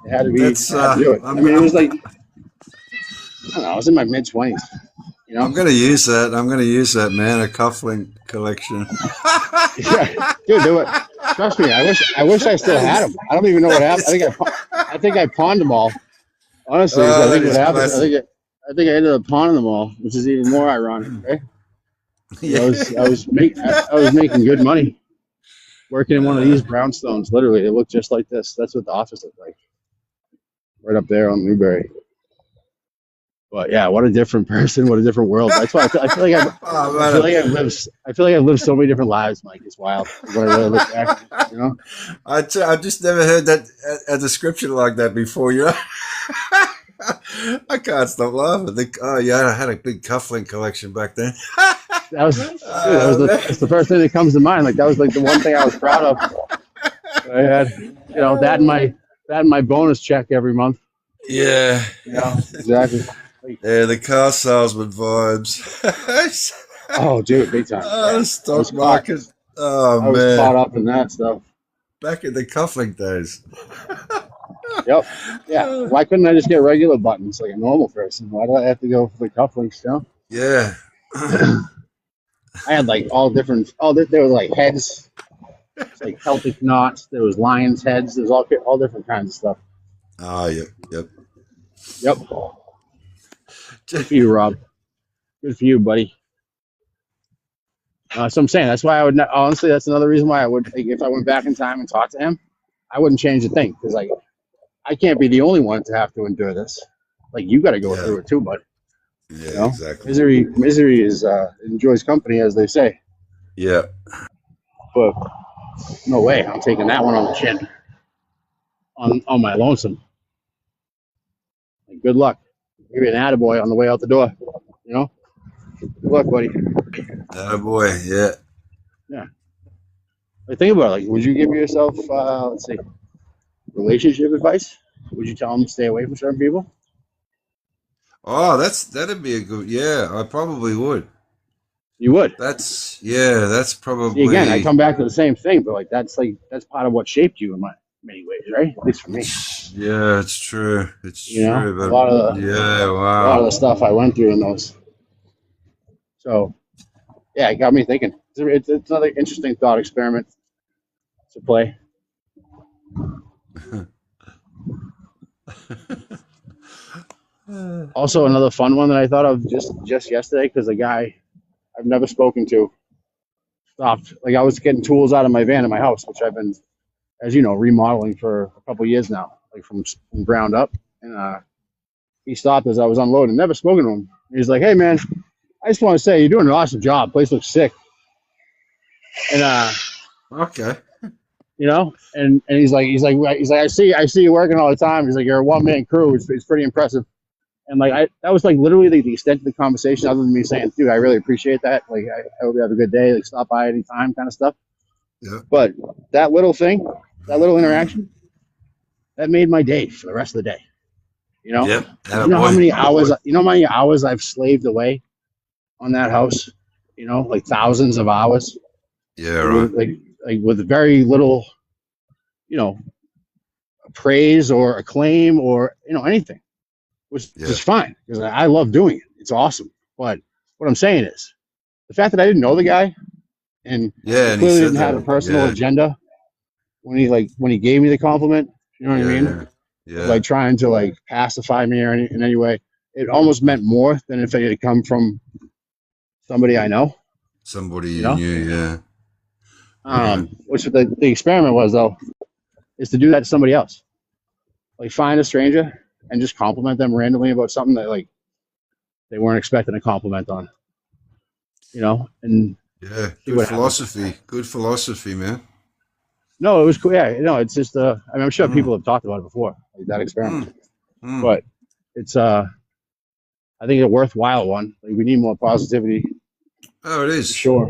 It had to be. That's I had to do it. I mean, it was like I don't know. I was in my mid 20s. You know. I'm gonna use that. I'm gonna use that, man. A cufflink collection. Yeah, dude, do it. Trust me. I wish I still That had is them. I don't even know what happened. that is I think I pawned them all. Honestly, I oh, that think what is happened. classic. I think I ended up pawning them all, which is even more ironic. Right? Yeah. I was making good money working in one of Uh, these brownstones. Literally, they look just like this. That's what the office looked like, right up there on Newberry. But yeah, what a different person, what a different world. That's why I feel like oh, I feel like I've lived so many different lives, Mike. It's wild when I really look back. You know? I just never heard that a description like that before. I can't stop laughing. Oh yeah, I had a big cufflink collection back then. That's the first thing that comes to mind. Like that was like the one thing I was proud of. I had, that and my bonus check every month. Yeah, Yeah, exactly. Like, yeah, the car salesman vibes. oh, dude, big time. Oh, Yeah, the stock market. Oh I was caught man, up in that stuff. back in the cufflink days. Yep. Yeah. Why couldn't I just get regular buttons like a normal person? Why do I have to go for the cufflinks? Yeah. I had like there were like heads, like Celtic knots. There was lions heads. There's all different kinds of stuff. Oh, yep, yep. Yep. Good for you, Rob. Good for you, buddy. So I'm saying that's why I would not, honestly. That's another reason why I would, like, if I went back in time and talked to him, I wouldn't change a thing because like I can't be the only one to have to endure this. Like you got to go Yeah. through it too, bud. Yeah. You know, Exactly. misery is enjoys company, as they say. Yeah. But no way, I'm taking that one on the chin, on my lonesome. Like, good luck. Maybe an attaboy on the way out the door. You know, good luck, buddy. Oh boy. Yeah. Yeah. Like, think about it. Like, would you give yourself, let's see, relationship advice? Would you tell them to stay away from certain people? Oh, that'd be a good. Yeah, I probably would. You would. That's See, again, I probably. come back to the same thing, but like that's part of what shaped you in many ways, right? At least for me. Yeah, it's true. It's You know, true. But yeah, a lot of wow. the stuff I went through in those. So yeah, it got me thinking. It's another interesting thought experiment to play. Also, another fun one that I thought of just yesterday because a guy I've never spoken to stopped. Like I was getting tools out of my van in my house, which I've been, as you know, remodeling for a couple of years now, like from ground up. And he stopped as I was unloading. Never spoken to him. He's like, "Hey man, I just want to say you're doing an awesome job. Place looks sick." And Okay. he's like, I see you working all the time. He's like, you're a one man crew. It's pretty impressive. And like that was like literally the extent of the conversation, other than me saying, "Dude, I really appreciate that. Like, I hope you have a good day. Like, stop by anytime," kind of stuff. Yeah. But that little thing, that little interaction, that made my day for the rest of the day. You know, Yep. you know how Attaboy. many hours, I've slaved away on that house. You know, like thousands of hours, Yeah. like Right. with very little, you know, praise or acclaim or anything, which Yeah. is fine because I love doing it. It's awesome. But what I'm saying is the fact that I didn't know the guy and Yeah. he And he clearly said didn't have a that. personal Yeah. agenda when he gave me the compliment. You know what I Yeah. mean? Yeah. Of Yeah. like trying to like pacify me or in any way. It almost meant more than if it had come from somebody I know. Somebody You you know. knew. Yeah. Right. Which the experiment was though is to do that to somebody else. Like find a stranger and just compliment them randomly about something that like they weren't expecting a compliment on. And Yeah. see Good what happens. philosophy. Good philosophy, man. No, it was cool. Yeah, it's just I mean, I'm sure Mm. people have talked about it before, like that experiment. Mm. Mm. But it's I think it's a worthwhile one. Like we need more positivity Oh, it for is. sure.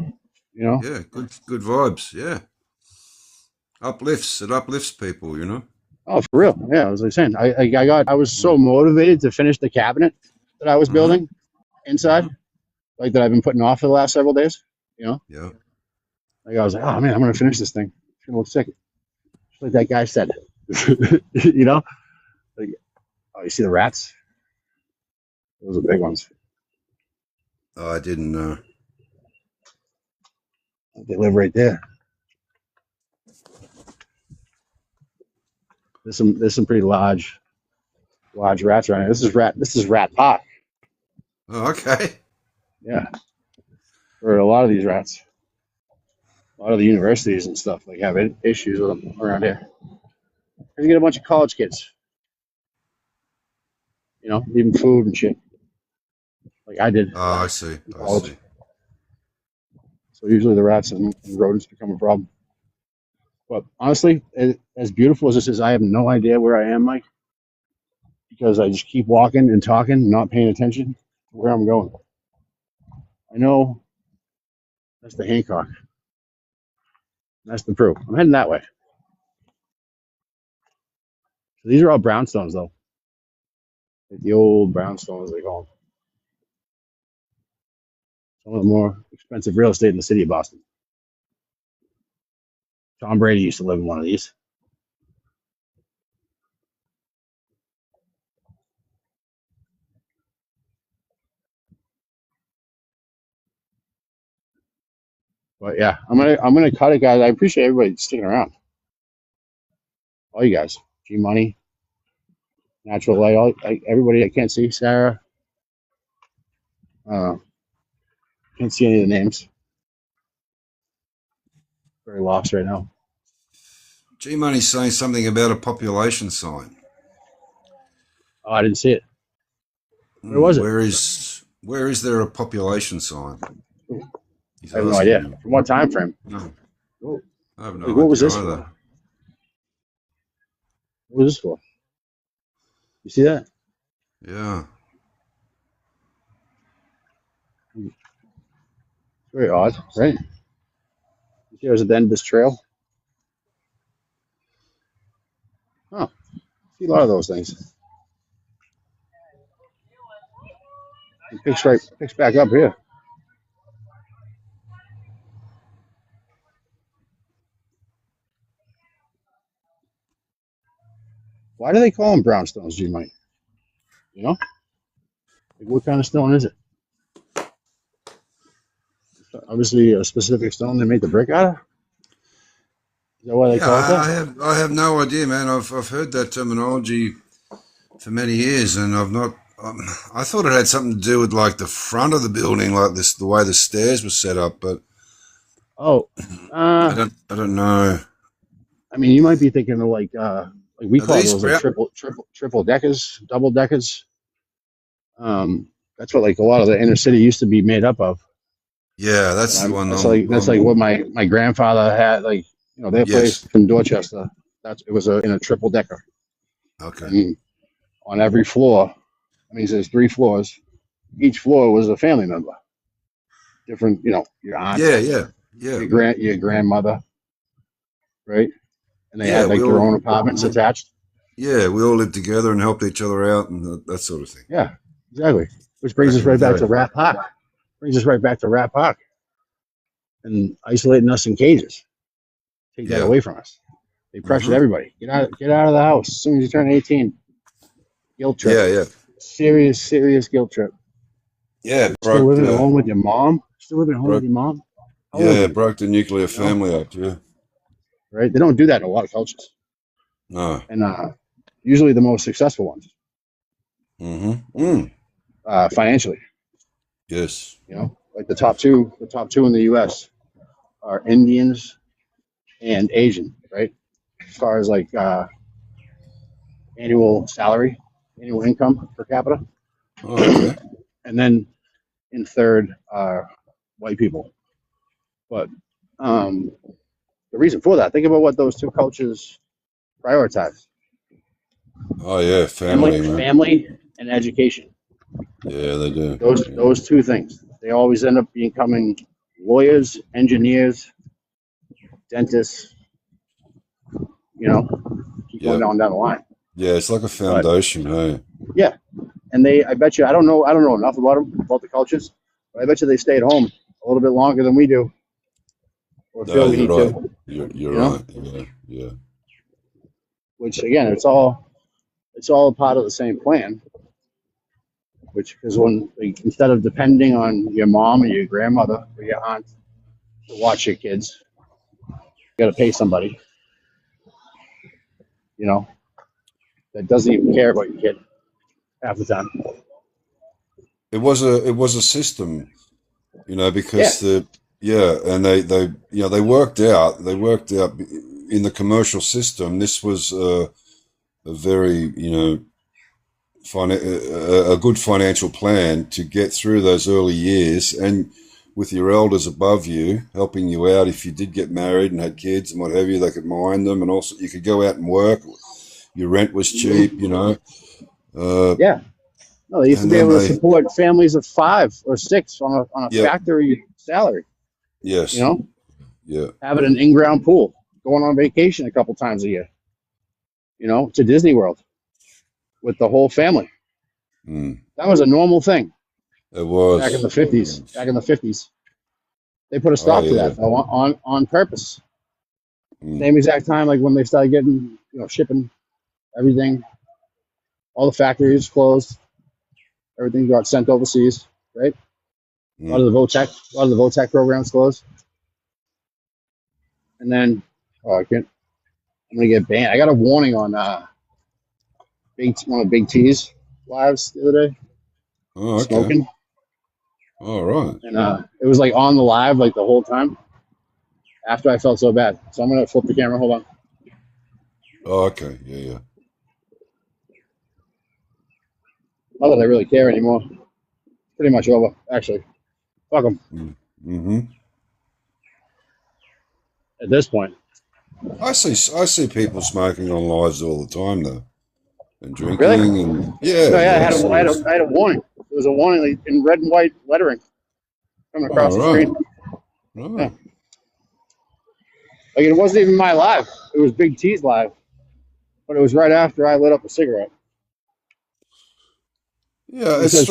You know? Yeah. Good vibes. Yeah. Uplifts. It uplifts people. You know. Oh, for real. Yeah, I was like saying, I was so Mm. motivated to finish the cabinet that I was Mm-hmm. building inside, Mm-hmm. like that I've been putting off for the last several days. You know, Yeah. like I was like, oh man, I'm gonna finish this thing. It's gonna look sick. Just like that guy said. you know, like, oh, you see the rats? Those are big ones. Oh, I didn't know. They live right there. There's some pretty large rats around here. This is rat pot. Oh, okay. Yeah, for a lot of these rats. A lot of the universities and stuff like have issues with them around here. You get a bunch of college kids, leaving food and shit, like I did Oh, I see. in I college. see. So usually the rats and rodents become a problem. But honestly, as beautiful as this is, I have no idea where I am, Mike, because I just keep walking and talking, not paying attention to where I'm going. I know that's the Hancock. That's the Prue. I'm heading that way. So these are all brownstones, though. Like the old brownstones, they call them. Some of the more expensive real estate in the city of Boston. Tom Brady used to live in one of these. But yeah, I'm gonna cut it, guys. I appreciate everybody sticking around. All you guys, G Money, Natural Light, everybody I can't see, Sarah. Uh, can't see any of the names. Very lost right now. G Money's saying something about a population sign. Oh, I didn't see it. Where was it? Where is there a population sign? He's I have no idea. asking you. From what time frame? No, Whoa. I have Like, no what was idea this either. for? What was this for? You see that? Yeah. Very odd, right? You see, I was at the end of this trail. Huh. See a lot of those things. It picks back up here. Why do they call them brownstones, G Mike? You know? Like, what kind of stone is it? Obviously, a specific stone they made the brick out of? Is that why they Yeah, call it that? I have no idea, man. I've heard that terminology for many years, and I've not. I thought it had something to do with like the front of the building, like this, the way the stairs were set up. But Oh, I don't know. I mean, you might be thinking of like we Are call these those like brown? triple deckers, double deckers. That's what like a lot of the inner city used to be made up of. Yeah, And that's the one. that's like what my grandfather had. Like, you know, their Yes. place in Dorchester. It was in a triple decker, Okay. and on every floor, I mean, there's 3 floors. Each floor was a family member, different. You know, your aunt, Yeah, yeah, yeah, your grandmother, right? And they yeah. had We like their all own apartments attached. yeah, we all lived together and helped each other out and that sort of thing Yeah, exactly. Which brings back us in the right back to day. Rat Park. Brings us right back to Rat Park and isolating us in cages. Take that Yeah. away from us. They pressured Hmm. everybody. Get out of the house as soon as you turn 18. Guilt trip. Yeah, yeah, Serious guilt trip. yeah. Still Broke living at the home with your mom? Still living at home with broke your mom? How old yeah are you? broke the nuclear You know? family up. Yeah. Right? They don't do that in a lot of cultures. No. And usually the most successful ones, Mm-hmm. Mm. financially. Yes. You know, like the top two in the US are Indians and Asian, right? As far as like annual salary, annual income per capita. Oh, okay. And then in third are white people. But um, the reason for that, think about what those two cultures prioritize: Oh, yeah. Family, man. family, and education. Yeah, they do. Yeah. Those two things. They always end up becoming lawyers, engineers, dentists. You know, keep going Yeah. down the line. Yeah. It's like a But foundation. Hey. yeah, and I bet you, I don't know enough about them, about the cultures, but I bet you they stay at home a little bit longer than we do, or No, feel we you're need right. to. You're You know, right. Yeah. Yeah. which again, it's all a part of the same plan. Which because when like, instead of depending on your mom or your grandmother or your aunt to watch your kids, you got to pay somebody. You know, that doesn't even care about your kid half the time. It was a system, Yeah, because and they worked out in the commercial system. This was a very a good financial plan to get through those early years, and with your elders above you helping you out if you did get married and had kids and what have you, they could mind them, and also you could go out and work. Your rent was cheap, uh, yeah. No, they used to and be then able to they support families of 5 or 6 on a yep, factory salary. You yes, know, yeah, having an in-ground pool, going on vacation a couple times a year. You know, to Disney World with the whole family. mm, That was a normal thing it back in the was. It 50s. was. Back in the 50s, they put a Oh stop to yeah. that though on purpose. Mm, Same exact time like when they started getting shipping everything, all the factories closed, everything got sent overseas, right? mm. A lot of the VOTEC programs closed, and then oh, I can't. I'm gonna get banned. I got a warning on one of Big T's lives the other day, Oh, okay. smoking. All right. and it was like on the live like the whole time. After I felt so bad, so I'm gonna flip the camera. Hold on. Oh, okay. Yeah, yeah. Not that I really care anymore. Pretty much over, actually. Fuck them Mm-hmm. at this point. I see people smoking on lives all the time though, and Really? drinking, and yeah, No, yeah. yeah. I see it. I had a warning. There was a warning like, in red and white lettering coming All across the screen. right. Yeah. Right. Like it wasn't even my live. It was Big T's live, but it was right after I lit up a cigarette. Yeah, It it's said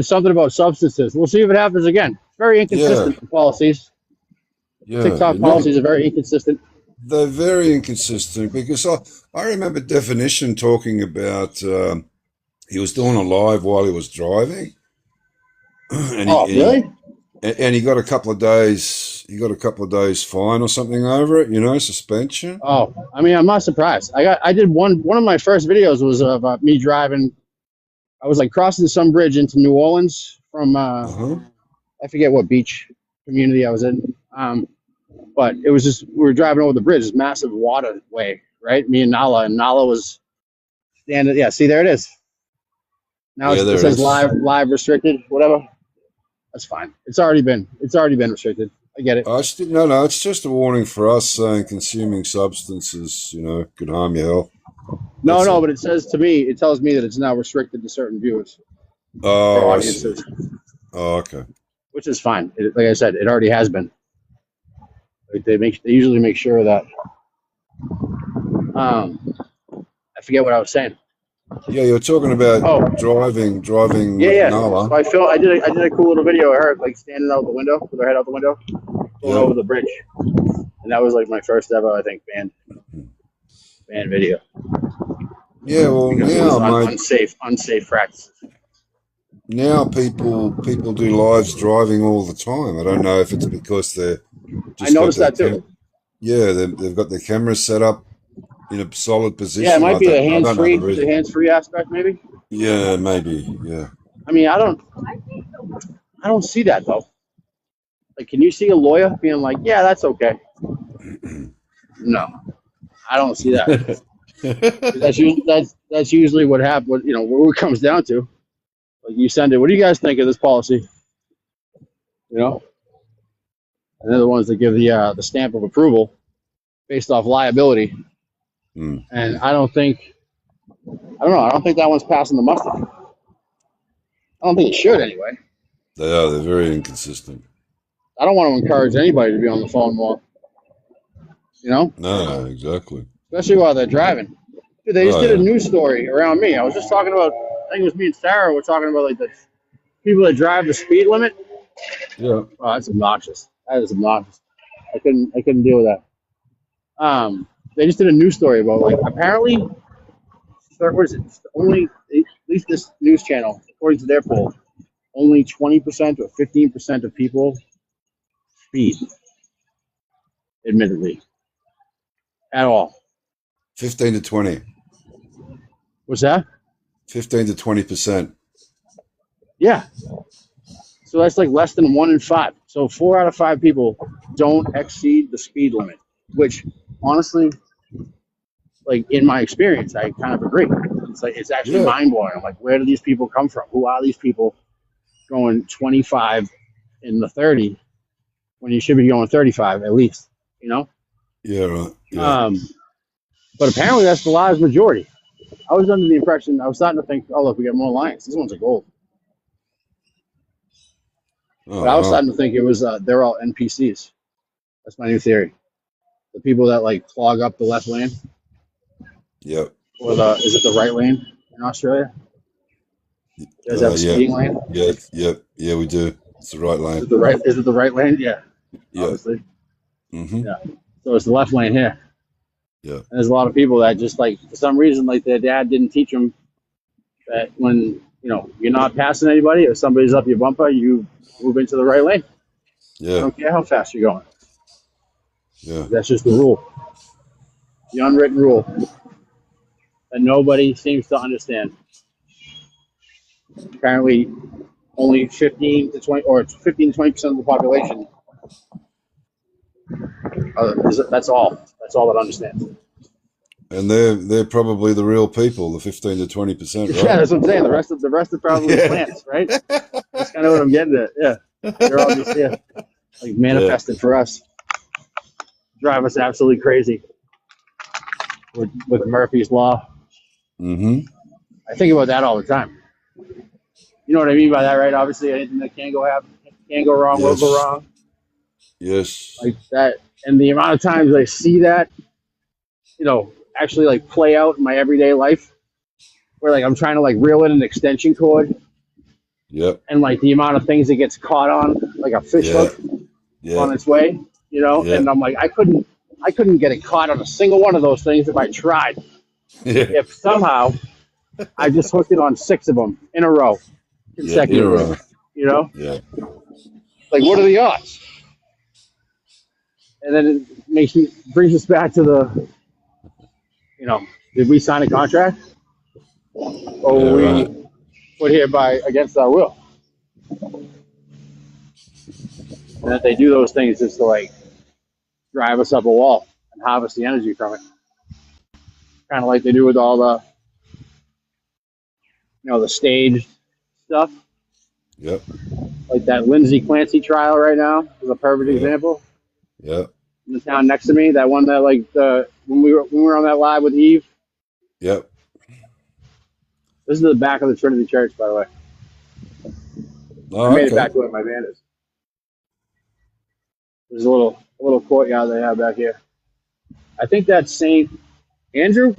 something about strange. substances. We'll see if it happens again. Very Yeah, inconsistent the policies. yeah. TikTok policies are very inconsistent. They're very inconsistent because I remember Definition talking about he was doing a live while he was driving, and Oh, really? he got a couple of days. He got a couple of days fine or something over it. Suspension. Oh, I mean, I'm not surprised. I did one of my first videos was about me driving. I was like crossing some bridge into New Orleans from Uh huh. I forget what beach community I was in. But it was just we were driving over the bridge, this massive waterway, right? Me and Nala was standing. Yeah, see there it is. Now Yeah, it there it says is. live restricted, whatever. That's fine. It's already been restricted. I get it. No. It's just a warning for us saying consuming substances, could harm your health. No, That's no, it. but it says to me, it tells me that it's now restricted to certain viewers or Oh, I see. audiences, Oh, okay. which is fine. Like I said, it already has been. Like they usually make sure that. Um, I forget what I was saying. Yeah, you're talking about Oh, driving yeah, with yeah. So Nala. I did a cool little video of her like standing out the window with her head out the window, going Yeah. over the bridge, and that was like my first ever, I think, banned video Yeah, well, because it was now, mate, unsafe practices. now people do lives driving all the time. I don't know if it's because they're I just got noticed their that too. yeah, they've got their cameras set up in a solid Yeah, it position. might be I don't know the reason. the hands free aspect, maybe. Yeah, maybe. Yeah. I mean, I don't see that though. Like, can you see a lawyer being like, yeah, that's okay? No, I don't see that. That's usually what happens. What it comes down to. Like, you send it. What do you guys think of this policy? You know, and they're the ones that give the stamp of approval based off liability. Mm. And I don't know. I don't think that one's passing the muster. I don't think it should anyway. They are. They're very inconsistent. I don't want to encourage anybody to be on the phone more. No, exactly. Especially while they're driving. Dude, they just Oh did a yeah. news story around me. I was just talking about. I think it was me and Sarah were talking about like the people that drive the speed limit. Yeah. Oh, that's obnoxious. That is obnoxious. I couldn't deal with that. They just did a news story about like apparently, what is it? Only at least this news channel, according to their poll, only 20% or 15% of people speed, admittedly, at all. 15 to 20. What's that? 15 to 20%. Yeah. So that's like less than 1 in 5. So 4 out of 5 people don't exceed the speed limit, which honestly, like in my experience, I kind of agree. It's like it's actually Yeah. mind blowing. I'm like, where do these people come from? Who are these people going 25 in the 30 when you should be going 35 at least? You know. Yeah, right. Yeah. Um, but apparently that's the large majority. I was under the impression. I was starting to think, oh look, we got more lions. These ones are gold. But Oh I was wow. starting to think it was they're all NPCs. That's my new theory. The people that like clog up the left lane Yep. or the is it the right lane in Australia? You guys have a Yeah. speeding lane? Yeah. Yep. Yeah, we do. It's the right Is lane. it the right? Is it the right lane? Yeah, Yeah. obviously. Mm-hmm. Yeah. So it's the left lane here. Yeah. And there's a lot of people that just like for some reason like their dad didn't teach them that when you're not passing anybody or somebody's up your bumper, you move into the right lane. I Yeah. don't care how fast you're going. Yeah. That's just the rule, the unwritten rule that nobody seems to understand. Apparently, only 15 to 20 or 15 to 20% of the population. That's all. That's all that understands. And they're probably the real people, the 15 to 20%, Yeah, right? that's what I'm saying. The rest are probably Yeah. plants, right? That's kind of what I'm getting at. Yeah, they're all just like Yeah. manifested for us, drive us absolutely crazy with Murphy's law. Mm-hmm. I think about that all the time. You know what I mean by that, right? Obviously, anything that can go wrong, will go Yes. wrong, Yes. like that. And the amount of times I see that, actually like play out in my everyday life, where like I'm trying to like reel in an extension cord, Yep. and like the amount of things it gets caught on, like a fish Yeah. hook Yeah. on its way, Yeah. and I'm like, I couldn't get it caught on a single one of those things if I tried. Yeah. If somehow I just hooked it on 6 of them in a row Yeah. In a consecutively, row. you know, Yeah. like what are the odds? And then brings us back to did we sign a contract or Yeah. were Right. we put here by against our will? And that they do those things just to like drive us up a wall and harvest the energy from it, kind of like they do with all the stage stuff, Yep. like that Lindsay Clancy trial right now is a perfect Yep. example. Yep. In the town next to me, that one that like when we were on that live with Eve. Yep. This is the back of the Trinity Church, by the way. I Oh, made it okay. back to where my van is. There's a little courtyard they have back here. I think that's Saint Andrew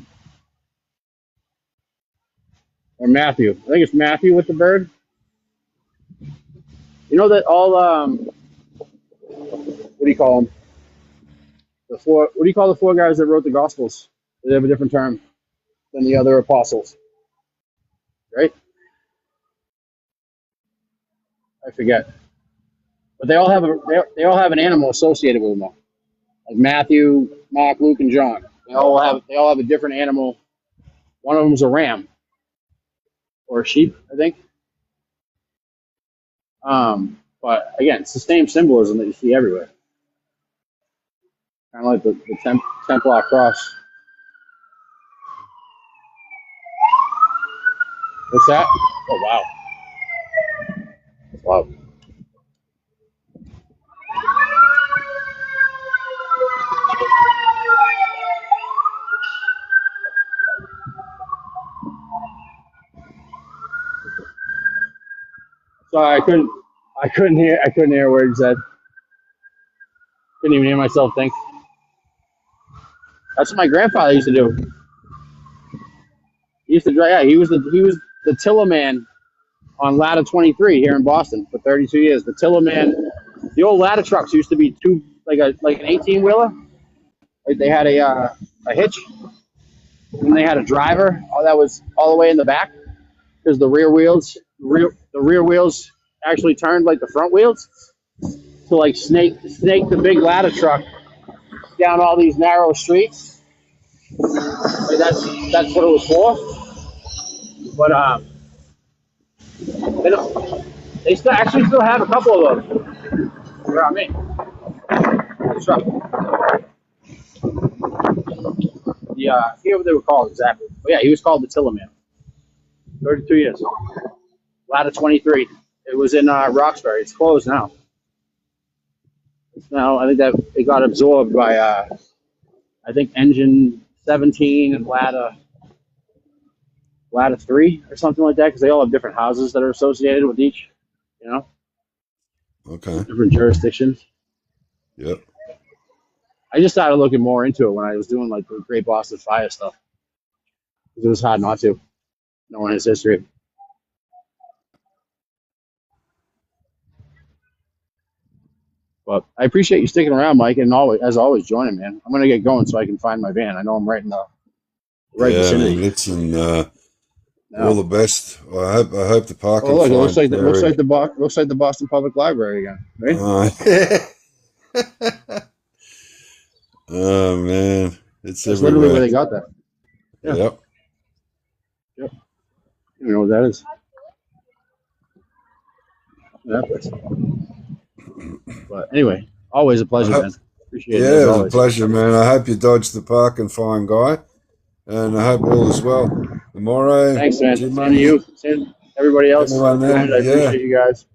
or Matthew. I think it's Matthew with the bird. You know that all what do you call them? What do you call the 4 guys that wrote the Gospels? They have a different term than the other apostles, right? I forget, but they all have an animal associated with them, though. Like Matthew, Mark, Luke, and John. They all have a different animal. One of them's a ram or a sheep, I think. But again, it's the same symbolism that you see everywhere. Kind of like the Templar cross. What's that? Oh wow! Wow. Sorry, I couldn't hear a word you said. Couldn't even hear myself think. That's what my grandfather used to do. He used to drive. Yeah, he was the tiller man on Ladder 23 here in Boston for 32 years. The tiller man. The old ladder trucks used to be like an 18-wheeler. Like they had a hitch, and they had a driver. Oh, that was all the way in the back because the rear wheels actually turned like the front wheels to like snake the big ladder truck down all these narrow streets. Like that's what it was for. But they still have a couple of those. Where I mean, the truck. I forget what they were called exactly. But yeah, he was called the Tillerman. 32 years. Ladder 23. It was in Roxbury. It's closed now. I think that it got absorbed by I think engine 17 and ladder 3 or something like that because they all have different houses that are associated with each, you know, Okay. different jurisdictions. Yep. I just started looking more into it when I was doing like the Great Boston Fire stuff because it was hard not to, knowing his history. But I appreciate you sticking around, Mike, and as always, joining, man. I'm gonna get going so I can find my van. I know I'm right in the right Yeah, man. vicinity Listen, all now. the best. I hope the Oh, parking look! It looks fine's like very. the Boston Public Library again, right? Oh man, it's That's literally where everywhere. they got that. Yeah. Yep. Yep. You know what that is? efforts. But anyway, always a I pleasure, hope, man. Appreciate it yeah, as it was a always. pleasure, man. I hope you dodged the park and fine guy, and I hope all is well. Tomorrow, Thanks, man. Jim Same to Money, you. Same to everybody else everyone that there, joined. I yeah. appreciate you guys.